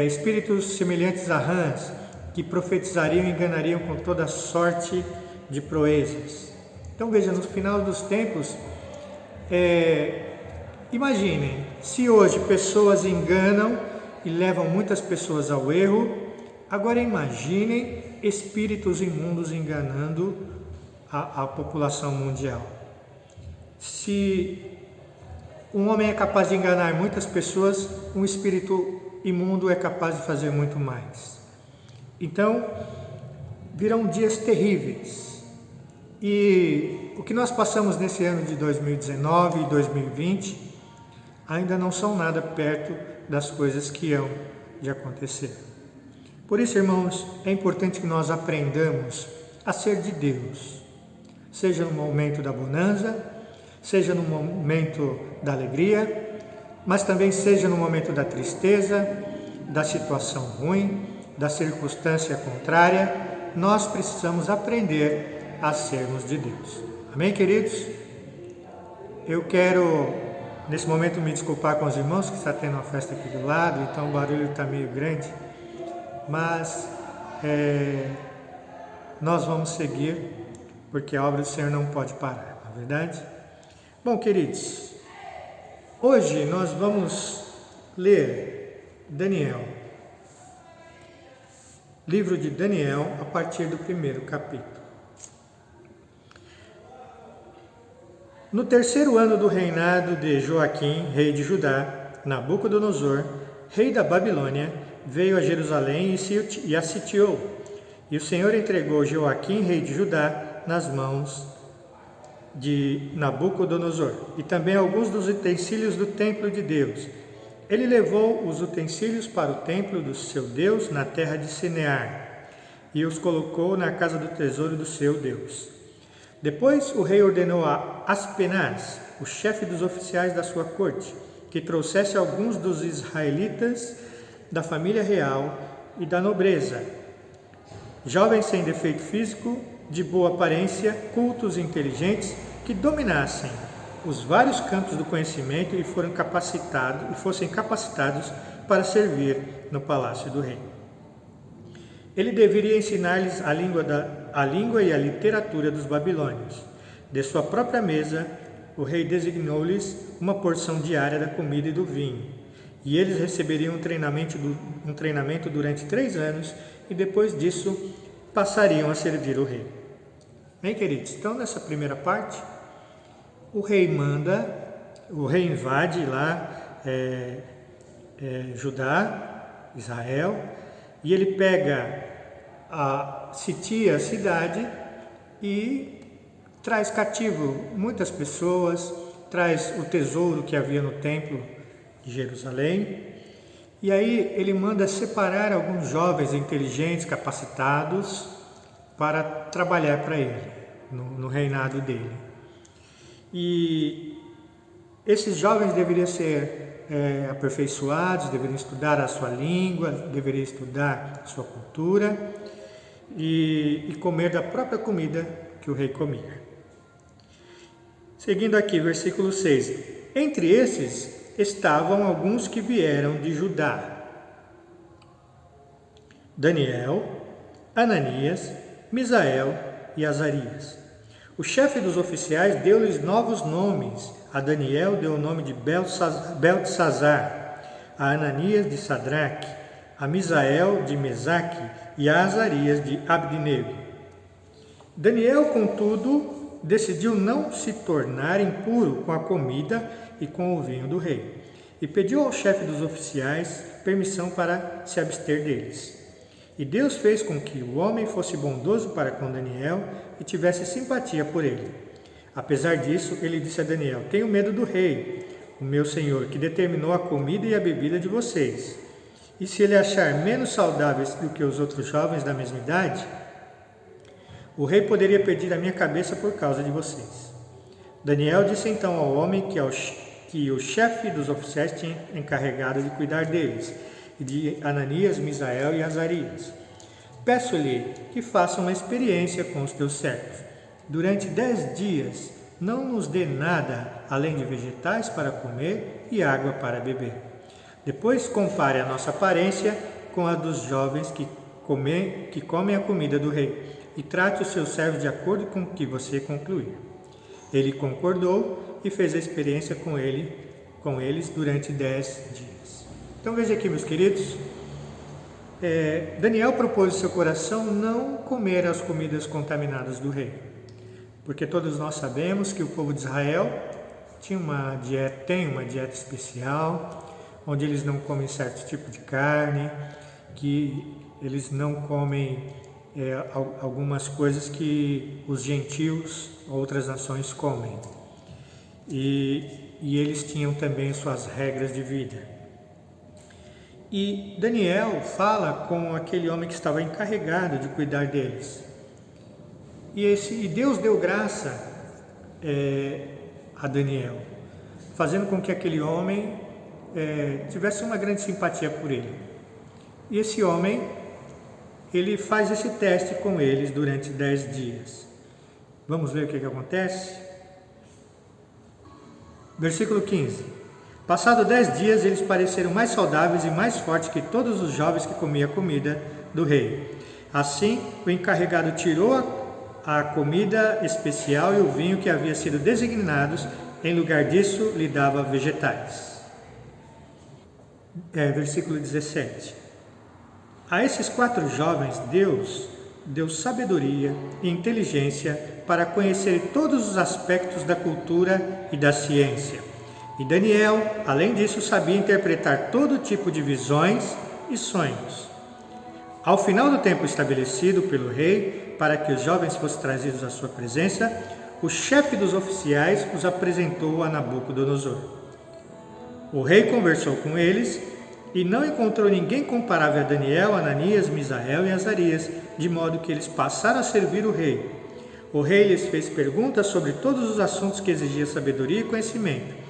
S5: espíritos semelhantes a rãs, que profetizariam e enganariam com toda sorte de proezas. Então veja, no final dos tempos, imaginem, se hoje pessoas enganam e levam muitas pessoas ao erro, agora imaginem espíritos imundos enganando a população mundial. Se um homem é capaz de enganar muitas pessoas, um espírito imundo é capaz de fazer muito mais. Então, virão dias terríveis. E o que nós passamos nesse ano de 2019 e 2020 ainda não são nada perto das coisas que hão de acontecer. Por isso, irmãos, é importante que nós aprendamos a ser de Deus, seja no momento da bonança, seja no momento da alegria, mas também seja no momento da tristeza, da situação ruim, da circunstância contrária, nós precisamos aprender a sermos de Deus. Amém, queridos? Eu quero, nesse momento, me desculpar com os irmãos, que está tendo uma festa aqui do lado, então o barulho está meio grande, mas nós vamos seguir, porque a obra do Senhor não pode parar, não é verdade? Bom, queridos, hoje nós vamos ler Daniel, livro de Daniel, a partir do 1º capítulo. No terceiro ano do reinado de Joaquim, rei de Judá, Nabucodonosor, rei da Babilônia, veio a Jerusalém e a sitiou. E o Senhor entregou Joaquim, rei de Judá, nas mãos de Nabucodonosor, e também alguns dos utensílios do templo de Deus. Ele levou os utensílios para o templo do seu Deus na terra de Sinear, e os colocou na casa do tesouro do seu Deus. Depois o rei ordenou a Aspenaz, o chefe dos oficiais da sua corte, que trouxesse alguns dos israelitas da família real e da nobreza, jovens sem defeito físico, de boa aparência, cultos e inteligentes, que dominassem os vários campos do conhecimento e fossem capacitados para servir no palácio do rei. Ele deveria ensinar-lhes a língua e a literatura dos babilônios. De sua própria mesa, o rei designou-lhes uma porção diária da comida e do vinho, e eles receberiam um treinamento durante 3 anos, e depois disso passariam a servir o rei. Bem, queridos, então nessa primeira parte, o rei invade lá Judá, Israel, e ele sitia a cidade e traz cativo muitas pessoas, traz o tesouro que havia no templo de Jerusalém, e aí ele manda separar alguns jovens inteligentes, capacitados, para trabalhar para ele, no reinado dele. E esses jovens deveriam ser aperfeiçoados, deveriam estudar a sua língua, deveriam estudar a sua cultura e comer da própria comida que o rei comia. Seguindo aqui, versículo 6. Entre esses estavam alguns que vieram de Judá: Daniel, Ananias, Misael e Azarias. O chefe dos oficiais deu-lhes novos nomes. A Daniel deu o nome de Beltesazar, a Ananias de Sadraque, a Misael de Mesaque e a Azarias de Abdenego. Daniel, contudo, decidiu não se tornar impuro com a comida e com o vinho do rei, e pediu ao chefe dos oficiais permissão para se abster deles. E Deus fez com que o homem fosse bondoso para com Daniel e tivesse simpatia por ele. Apesar disso, ele disse a Daniel: tenho medo do rei, o meu senhor, que determinou a comida e a bebida de vocês. E se ele achar menos saudáveis do que os outros jovens da mesma idade, o rei poderia pedir a minha cabeça por causa de vocês. Daniel disse então ao homem que o chefe dos oficiais tinha encarregado de cuidar deles, e de Ananias, Misael e Azarias: peço-lhe que faça uma experiência com os teus servos. Durante 10 dias não nos dê nada além de vegetais para comer e água para beber. Depois compare a nossa aparência com a dos jovens que comem a comida do rei, e trate os seus servos de acordo com o que você concluir. Ele concordou e fez a experiência com eles durante 10 dias. Então veja aqui, meus queridos, Daniel propôs em seu coração não comer as comidas contaminadas do rei, porque todos nós sabemos que o povo de Israel tem uma dieta especial, onde eles não comem certo tipo de carne, que eles não comem algumas coisas que os gentios, outras nações, comem. E eles tinham também suas regras de vida. E Daniel fala com aquele homem que estava encarregado de cuidar deles. E Deus deu graça a Daniel, fazendo com que aquele homem tivesse uma grande simpatia por ele. E esse homem, ele faz esse teste com eles durante 10 dias. Vamos ver o que acontece? Versículo 15. Passado 10 dias, eles pareceram mais saudáveis e mais fortes que todos os jovens que comiam a comida do rei. Assim, o encarregado tirou a comida especial e o vinho que havia sido designados, em lugar disso, lhe dava vegetais. Versículo 17. A esses 4 jovens, Deus deu sabedoria e inteligência para conhecer todos os aspectos da cultura e da ciência. E Daniel, além disso, sabia interpretar todo tipo de visões e sonhos. Ao final do tempo estabelecido pelo rei, para que os jovens fossem trazidos à sua presença, o chefe dos oficiais os apresentou a Nabucodonosor. O rei conversou com eles e não encontrou ninguém comparável a Daniel, Ananias, Misael e Azarias, de modo que eles passaram a servir o rei. O rei lhes fez perguntas sobre todos os assuntos que exigiam sabedoria e conhecimento,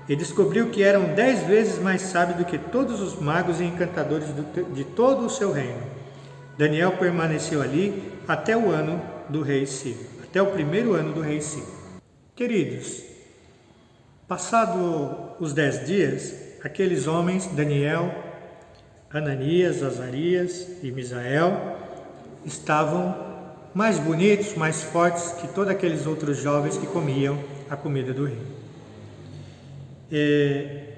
S5: e descobriu que eram 10 vezes mais sábios do que todos os magos e encantadores de todo o seu reino. Daniel permaneceu ali até o ano do rei Ciro, até o primeiro ano do rei Ciro. Queridos, Passado os 10 dias, aqueles homens, Daniel, Ananias, Azarias e Misael, estavam mais bonitos, mais fortes que todos aqueles outros jovens que comiam a comida do rei.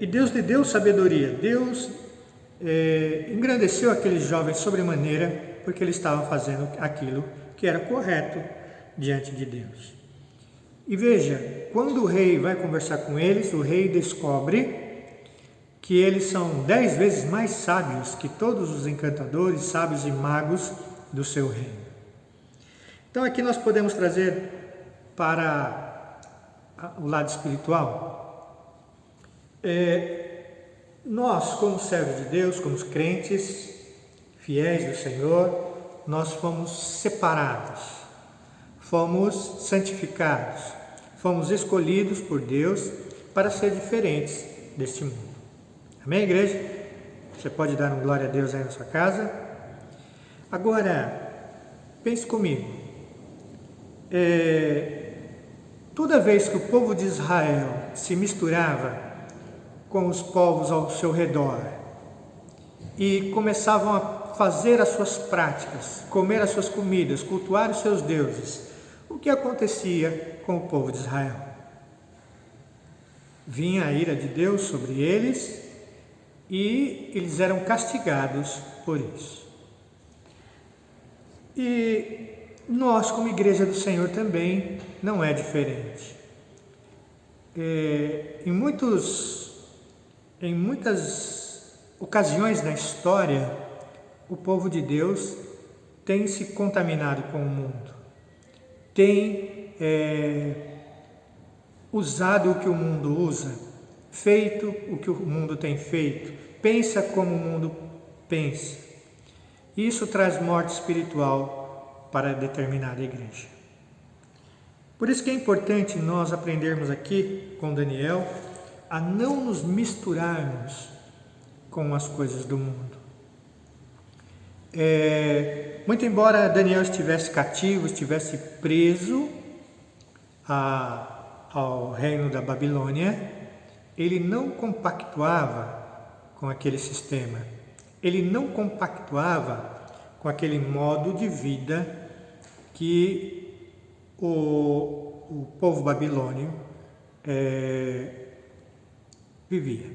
S5: E Deus lhe deu sabedoria. Deus engrandeceu aqueles jovens sobremaneira, porque eles estavam fazendo aquilo que era correto diante de Deus. E veja, quando o rei vai conversar com eles, o rei descobre que eles são 10 vezes mais sábios que todos os encantadores, sábios e magos do seu reino. Então aqui nós podemos trazer para o lado espiritual. Nós, como servos de Deus, como crentes, fiéis do Senhor, nós fomos separados, fomos santificados, fomos escolhidos por Deus para ser diferentes deste mundo. Amém, igreja? Você pode dar um glória a Deus aí na sua casa. Agora, pense comigo. Toda vez que o povo de Israel se misturava com os povos ao seu redor e começavam a fazer as suas práticas, comer as suas comidas, cultuar os seus deuses, o que acontecia com o povo de Israel? Vinha a ira de Deus sobre eles e eles eram castigados por isso. E nós, como igreja do Senhor, também não é diferente. Em muitas ocasiões na história, o povo de Deus tem se contaminado com o mundo, tem usado o que o mundo usa, feito o que o mundo tem feito, pensa como o mundo pensa. Isso traz morte espiritual para determinada igreja. Por isso que é importante nós aprendermos aqui com Daniel a não nos misturarmos com as coisas do mundo. Muito embora Daniel estivesse cativo, estivesse preso ao reino da Babilônia, ele não compactuava com aquele sistema, ele não compactuava com aquele modo de vida que o povo babilônio vivia.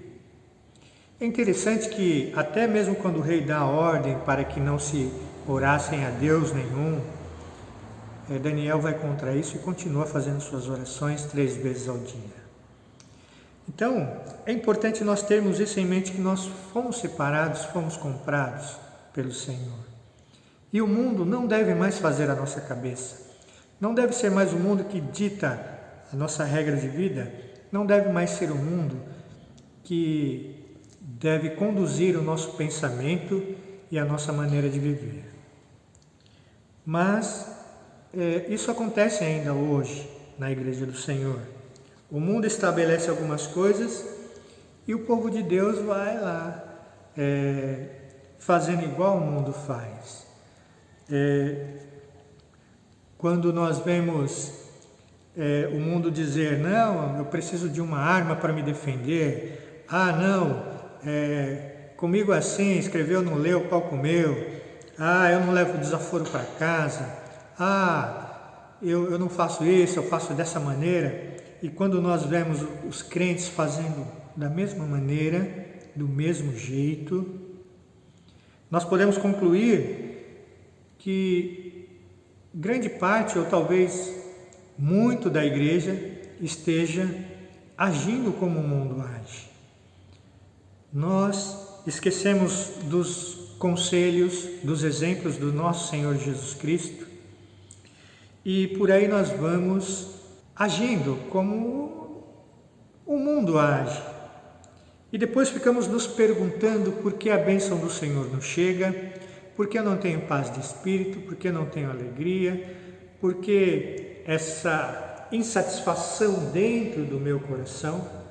S5: É interessante que até mesmo quando o rei dá a ordem para que não se orassem a Deus nenhum, Daniel vai contra isso e continua fazendo suas orações 3 vezes ao dia. Então, é importante nós termos isso em mente, que nós fomos separados, fomos comprados pelo Senhor. E o mundo não deve mais fazer a nossa cabeça. Não deve ser mais o mundo que dita a nossa regra de vida. Não deve mais ser o mundo que deve conduzir o nosso pensamento e a nossa maneira de viver. Mas isso acontece ainda hoje na Igreja do Senhor. O mundo estabelece algumas coisas e o povo de Deus vai lá fazendo igual o mundo faz. Quando nós vemos o mundo dizer: não, eu preciso de uma arma para me defender. Ah, não, comigo assim, escreveu, não leu, o pau comeu. Ah, eu não levo desaforo para casa. Ah, eu não faço isso, eu faço dessa maneira. E quando nós vemos os crentes fazendo da mesma maneira, do mesmo jeito, nós podemos concluir que grande parte, ou talvez muito da igreja, esteja agindo como o mundo age. Nós esquecemos dos conselhos, dos exemplos do nosso Senhor Jesus Cristo, e por aí nós vamos agindo como o mundo age. E depois ficamos nos perguntando por que a bênção do Senhor não chega, por que eu não tenho paz de espírito, por que eu não tenho alegria, por que essa insatisfação dentro do meu coração.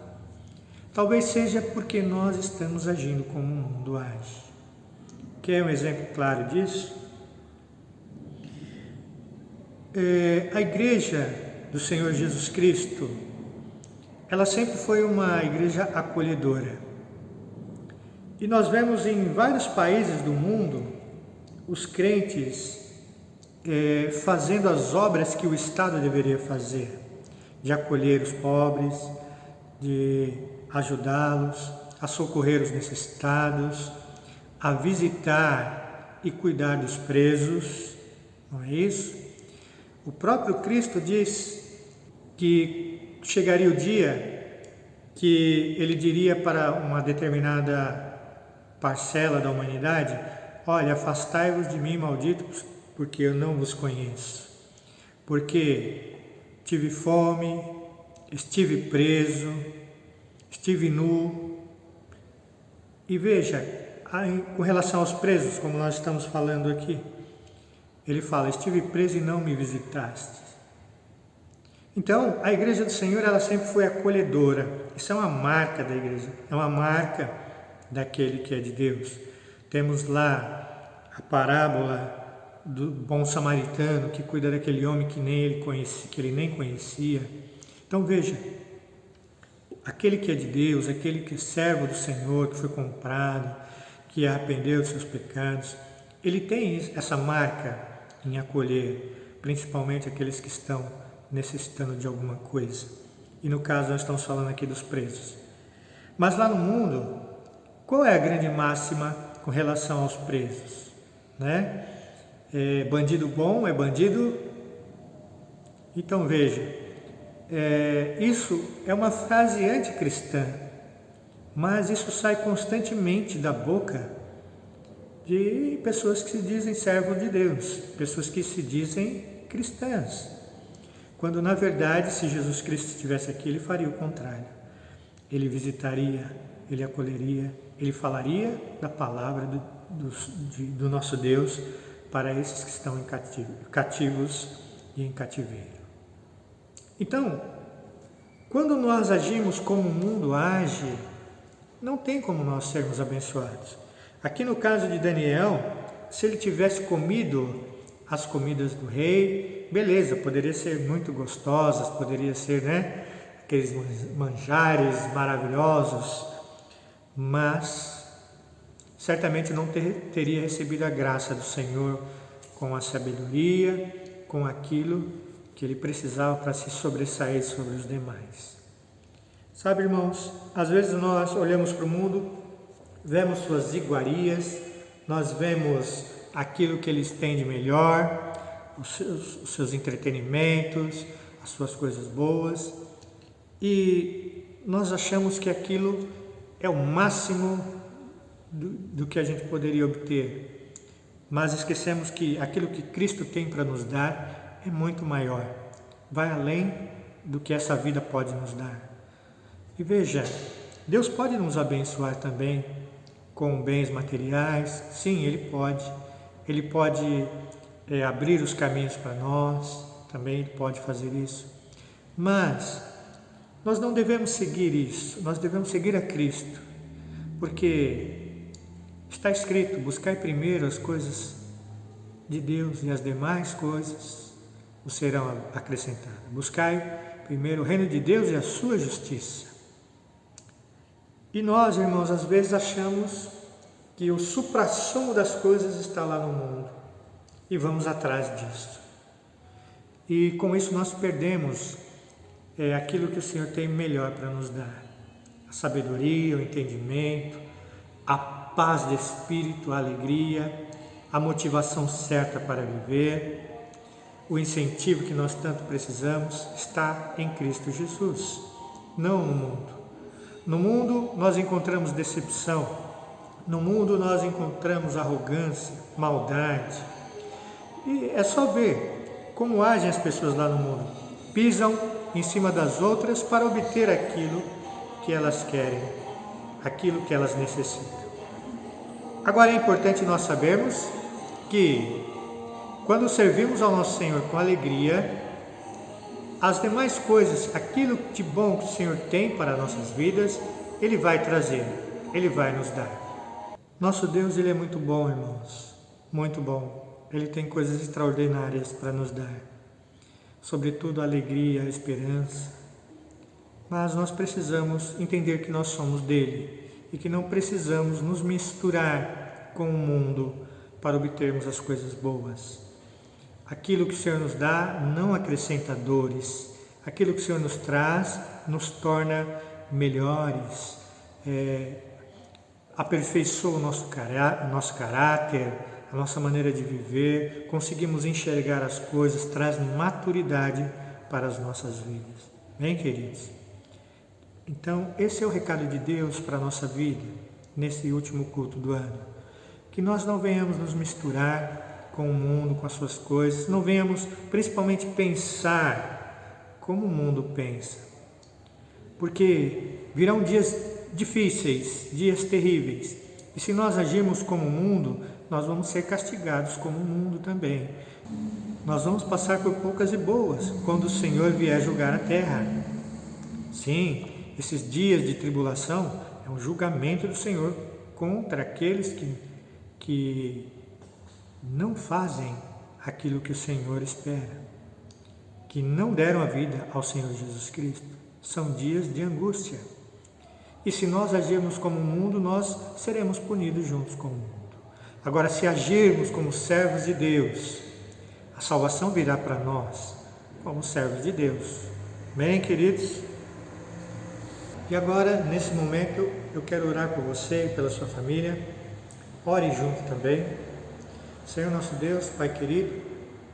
S5: Talvez seja porque nós estamos agindo como o mundo age. Quer um exemplo claro disso? A igreja do Senhor Jesus Cristo, ela sempre foi uma igreja acolhedora. E nós vemos em vários países do mundo os crentes fazendo as obras que o Estado deveria fazer, de acolher os pobres, de ajudá-los, a socorrer os necessitados, a visitar e cuidar dos presos, não é isso? O próprio Cristo diz que chegaria o dia que ele diria para uma determinada parcela da humanidade: olha, afastai-vos de mim, malditos, porque eu não vos conheço. Porque tive fome, estive preso, estive nu. E veja, com relação aos presos, como nós estamos falando aqui, ele fala: estive preso e não me visitaste. Então, a igreja do Senhor, ela sempre foi acolhedora. Isso é uma marca da igreja, é uma marca daquele que é de Deus. Temos lá a parábola do bom samaritano que cuida daquele homem que ele nem conhecia. Então veja, aquele que é de Deus, aquele que é servo do Senhor, que foi comprado, que arrependeu dos seus pecados, ele tem essa marca em acolher, principalmente aqueles que estão necessitando de alguma coisa. E no caso nós estamos falando aqui dos presos. Mas lá no mundo, qual é a grande máxima com relação aos presos? Né? Bandido bom é bandido. Então veja, isso é uma frase anticristã, mas isso sai constantemente da boca de pessoas que se dizem servos de Deus, pessoas que se dizem cristãs, quando na verdade, se Jesus Cristo estivesse aqui, ele faria o contrário. Ele visitaria, ele acolheria, ele falaria da palavra do nosso Deus para esses que estão cativos e em cativeiro. Então, quando nós agimos como o mundo age, não tem como nós sermos abençoados. Aqui no caso de Daniel, se ele tivesse comido as comidas do rei, beleza, poderia ser muito gostosas, poderia ser, né, aqueles manjares maravilhosos, mas certamente não teria recebido a graça do Senhor com a sabedoria, com aquilo que ele precisava para se sobressair sobre os demais. Sabe, irmãos, às vezes nós olhamos para o mundo, vemos suas iguarias, nós vemos aquilo que eles têm de melhor, os seus entretenimentos, as suas coisas boas, e nós achamos que aquilo é o máximo do que a gente poderia obter, mas esquecemos que aquilo que Cristo tem para nos dar é muito maior, vai além do que essa vida pode nos dar. E veja, Deus pode nos abençoar também com bens materiais, sim, Ele pode abrir os caminhos para nós, também Ele pode fazer isso, mas nós não devemos seguir isso, nós devemos seguir a Cristo, porque está escrito: buscai primeiro as coisas de Deus e as demais coisas vos serão acrescentadas. Buscai primeiro o reino de Deus e a sua justiça. E nós, irmãos, às vezes achamos que o suprassumo das coisas está lá no mundo e vamos atrás disso. E com isso nós perdemos aquilo que o Senhor tem melhor para nos dar: a sabedoria, o entendimento, a paz de espírito, a alegria, a motivação certa para viver. O incentivo que nós tanto precisamos está em Cristo Jesus, não no mundo. No mundo nós encontramos decepção, no mundo nós encontramos arrogância, maldade. E é só ver como agem as pessoas lá no mundo. Pisam em cima das outras para obter aquilo que elas querem, aquilo que elas necessitam. Agora é importante nós sabermos que quando servimos ao nosso Senhor com alegria, as demais coisas, aquilo de bom que o Senhor tem para nossas vidas, Ele vai trazer, Ele vai nos dar. Nosso Deus, Ele é muito bom, irmãos, muito bom. Ele tem coisas extraordinárias para nos dar, sobretudo a alegria, a esperança. mas nós precisamos entender que nós somos dele e que não precisamos nos misturar com o mundo para obtermos as coisas boas. Aquilo que o Senhor nos dá não acrescenta dores, aquilo que o Senhor nos traz nos torna melhores, aperfeiçoa o nosso caráter, a nossa maneira de viver, conseguimos enxergar as coisas, traz maturidade para as nossas vidas. Bem, queridos? Então, esse é o recado de Deus para a nossa vida, nesse último culto do ano. Que nós não venhamos nos misturar com o mundo, com as suas coisas, não venhamos principalmente pensar como o mundo pensa. Porque virão dias difíceis, dias terríveis. E se nós agirmos como o mundo, nós vamos ser castigados como o mundo também. Nós vamos passar por poucas e boas quando o Senhor vier julgar a terra. Sim, esses dias de tribulação é um julgamento do Senhor contra aqueles que não fazem aquilo que o Senhor espera, que não deram a vida ao Senhor Jesus Cristo. São dias de angústia. E se nós agirmos como o mundo, nós seremos punidos juntos com o mundo. Agora, se agirmos como servos de Deus, a salvação virá para nós como servos de Deus. Bem, queridos? E agora, nesse momento, eu quero orar por você e pela sua família. Ore junto também. Senhor nosso Deus, Pai querido,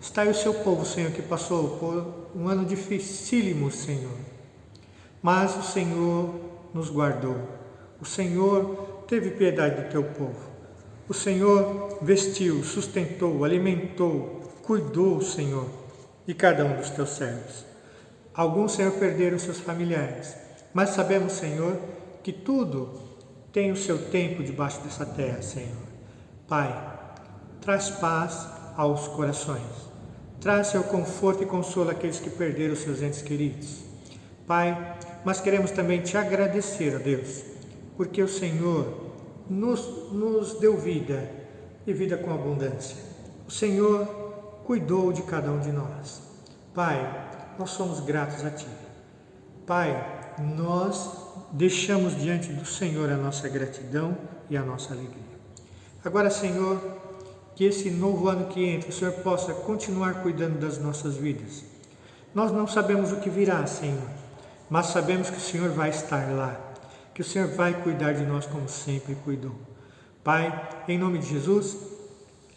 S5: está aí o seu povo, Senhor, que passou por um ano dificílimo, Senhor. Mas o Senhor nos guardou. O Senhor teve piedade do teu povo. O Senhor vestiu, sustentou, alimentou, cuidou, Senhor, de cada um dos teus servos. Alguns, Senhor, perderam seus familiares, mas sabemos, Senhor, que tudo tem o seu tempo debaixo dessa terra, Senhor. Pai, traz paz aos corações. Traz, Senhor, conforto e consolo àqueles que perderam seus entes queridos. Pai, mas queremos também te agradecer, ó Deus, porque o Senhor nos deu vida e vida com abundância. O Senhor cuidou de cada um de nós. Pai, nós somos gratos a Ti. Pai, nós deixamos diante do Senhor a nossa gratidão e a nossa alegria. Agora, Senhor, que esse novo ano que entra, o Senhor possa continuar cuidando das nossas vidas. Nós não sabemos o que virá, Senhor, mas sabemos que o Senhor vai estar lá, que o Senhor vai cuidar de nós como sempre cuidou. Pai, em nome de Jesus,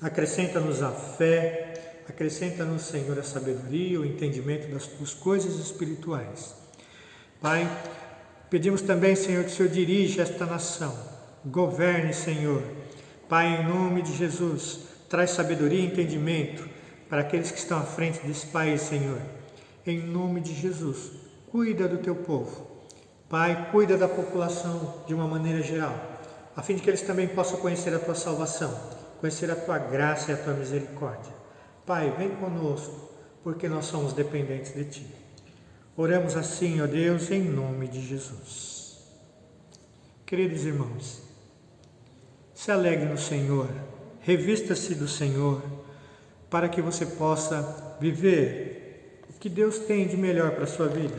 S5: acrescenta-nos a fé, acrescenta-nos, Senhor, a sabedoria, o entendimento das tuas coisas espirituais. Pai, pedimos também, Senhor, que o Senhor dirija esta nação, governe, Senhor. Pai, em nome de Jesus, traz sabedoria e entendimento para aqueles que estão à frente desse país, Senhor. Em nome de Jesus, cuida do teu povo. Pai, cuida da população de uma maneira geral, a fim de que eles também possam conhecer a tua salvação, conhecer a tua graça e a tua misericórdia. Pai, vem conosco, porque nós somos dependentes de ti. Oramos assim, ó Deus, em nome de Jesus. Queridos irmãos, se alegre no Senhor, revista-se do Senhor, para que você possa viver o que Deus tem de melhor para a sua vida.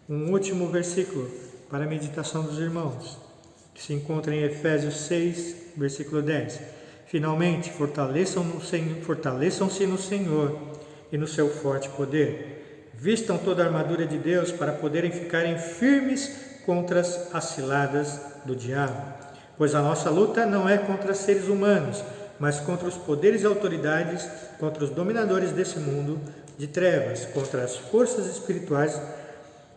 S5: Um último versículo para a meditação dos irmãos, que se encontra em Efésios 6, versículo 10. Finalmente, fortaleçam-se no Senhor e no seu forte poder. Vistam toda a armadura de Deus para poderem ficarem firmes contra as ciladas do diabo. Pois a nossa luta não é contra seres humanos, mas contra os poderes e autoridades, contra os dominadores desse mundo de trevas, contra as forças espirituais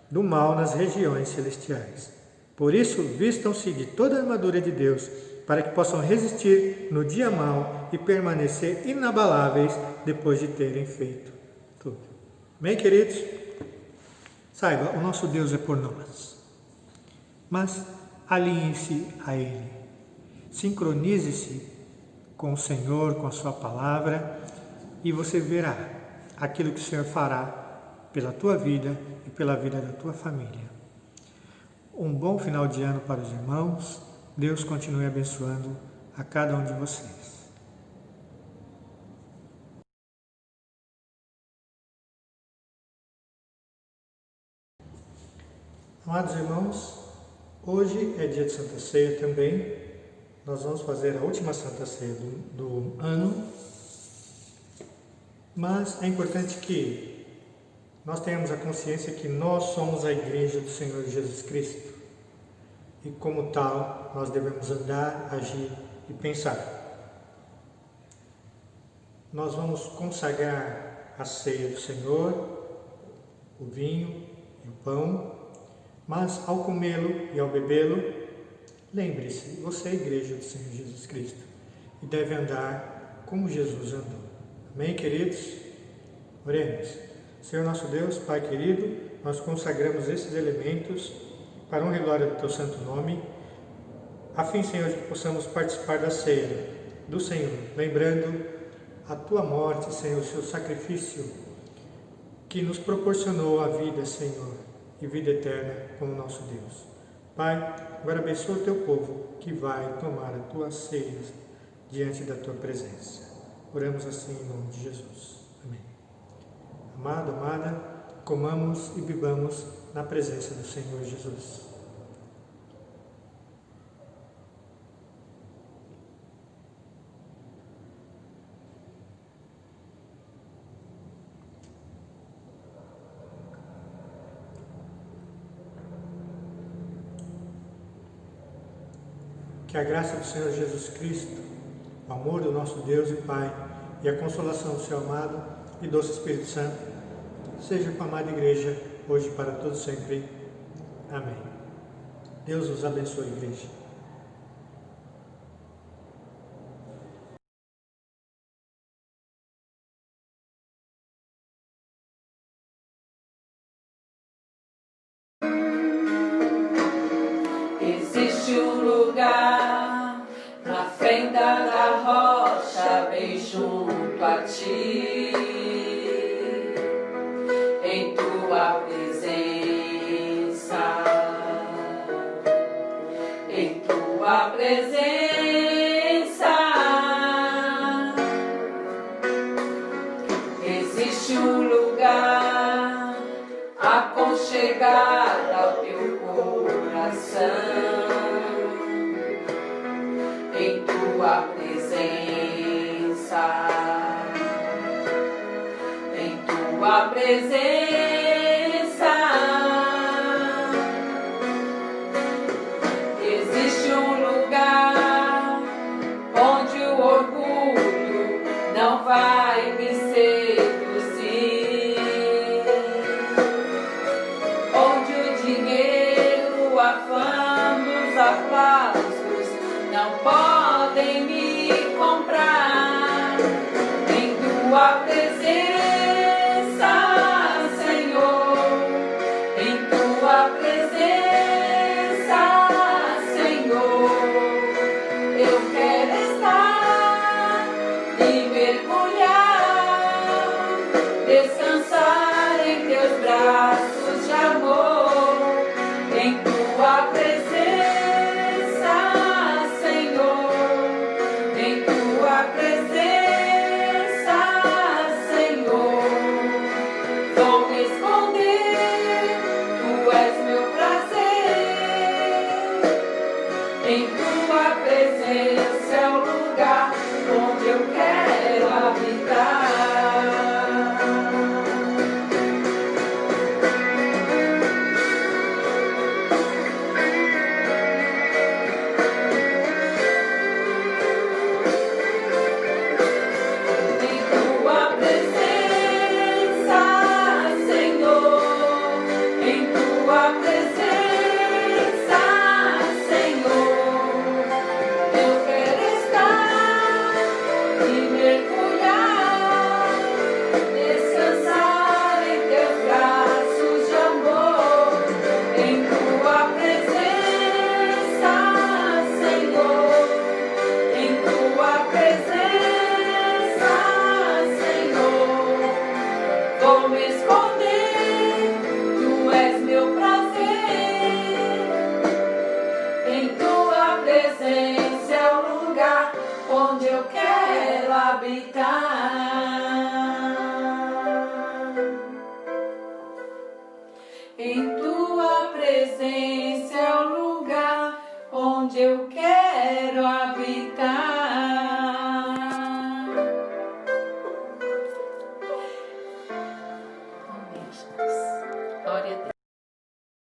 S5: do mal nas regiões celestiais. Por isso, vistam-se de toda a armadura de Deus, para que possam resistir no dia mau e permanecer inabaláveis depois de terem feito tudo. Bem, queridos, saiba, o nosso Deus é por nós, mas alinhe-se a Ele, sincronize-se com o Senhor, com a sua palavra, e você verá aquilo que o Senhor fará pela tua vida e pela vida da tua família. Um bom final de ano para os irmãos. Deus continue abençoando a cada um de vocês. Amados irmãos, hoje é dia de Santa Ceia também. Nós vamos fazer a última Santa Ceia do ano. Mas é importante que nós tenhamos a consciência que nós somos a Igreja do Senhor Jesus Cristo. E como tal, nós devemos andar, agir e pensar. Nós vamos consagrar a ceia do Senhor, o vinho e o pão. Mas ao comê-lo e ao bebê-lo, lembre-se, você é a Igreja do Senhor Jesus Cristo e deve andar como Jesus andou. Amém, queridos? Oremos. Senhor nosso Deus, Pai querido, nós consagramos esses elementos para honra e glória do Teu santo nome, a fim, Senhor, de que possamos participar da ceia do Senhor, lembrando a Tua morte, Senhor, o Seu sacrifício que nos proporcionou a vida, Senhor, e vida eterna com o nosso Deus. Pai, agora abençoa o Teu povo que vai tomar a Tua ceia diante da Tua presença. Oramos assim em nome de Jesus. Amém. Amado, amada, comamos e bebamos na presença do Senhor Jesus. Que a graça do Senhor Jesus Cristo, o amor do nosso Deus e Pai e a consolação do Seu amado e doce Espírito Santo seja com a amada Igreja, hoje e para todos sempre. Amém. Deus os abençoe, Igreja.
S7: Existe um lugar na fenda da rocha, bem junto a ti, em tua presença, em tua presença. Existe um lugar aconchegado ao teu coração, em tua presença, em tua presença. Existe um lugar onde o orgulho não vai me seduzir, onde o dinheiro, a fama, os aplausos não podem me comprar. Em tua presença, Senhor, em tua presença, Senhor, eu quero estar e mergulhar, descansar em teus braços de amor, em tua presença, Senhor, em tua presença, Senhor. Vou me esconder, tu és meu prazer, em tua presença é o lugar onde eu quero habitar. Em tua presença, Senhor, em tua presença, Senhor, eu quero estar e mergulhar, descansar em teus braços de amor, em tua presença, Senhor, em tua presença, Senhor. Vou me esconder, tu és meu prazer, em tua presença é o lugar onde eu quero habitar.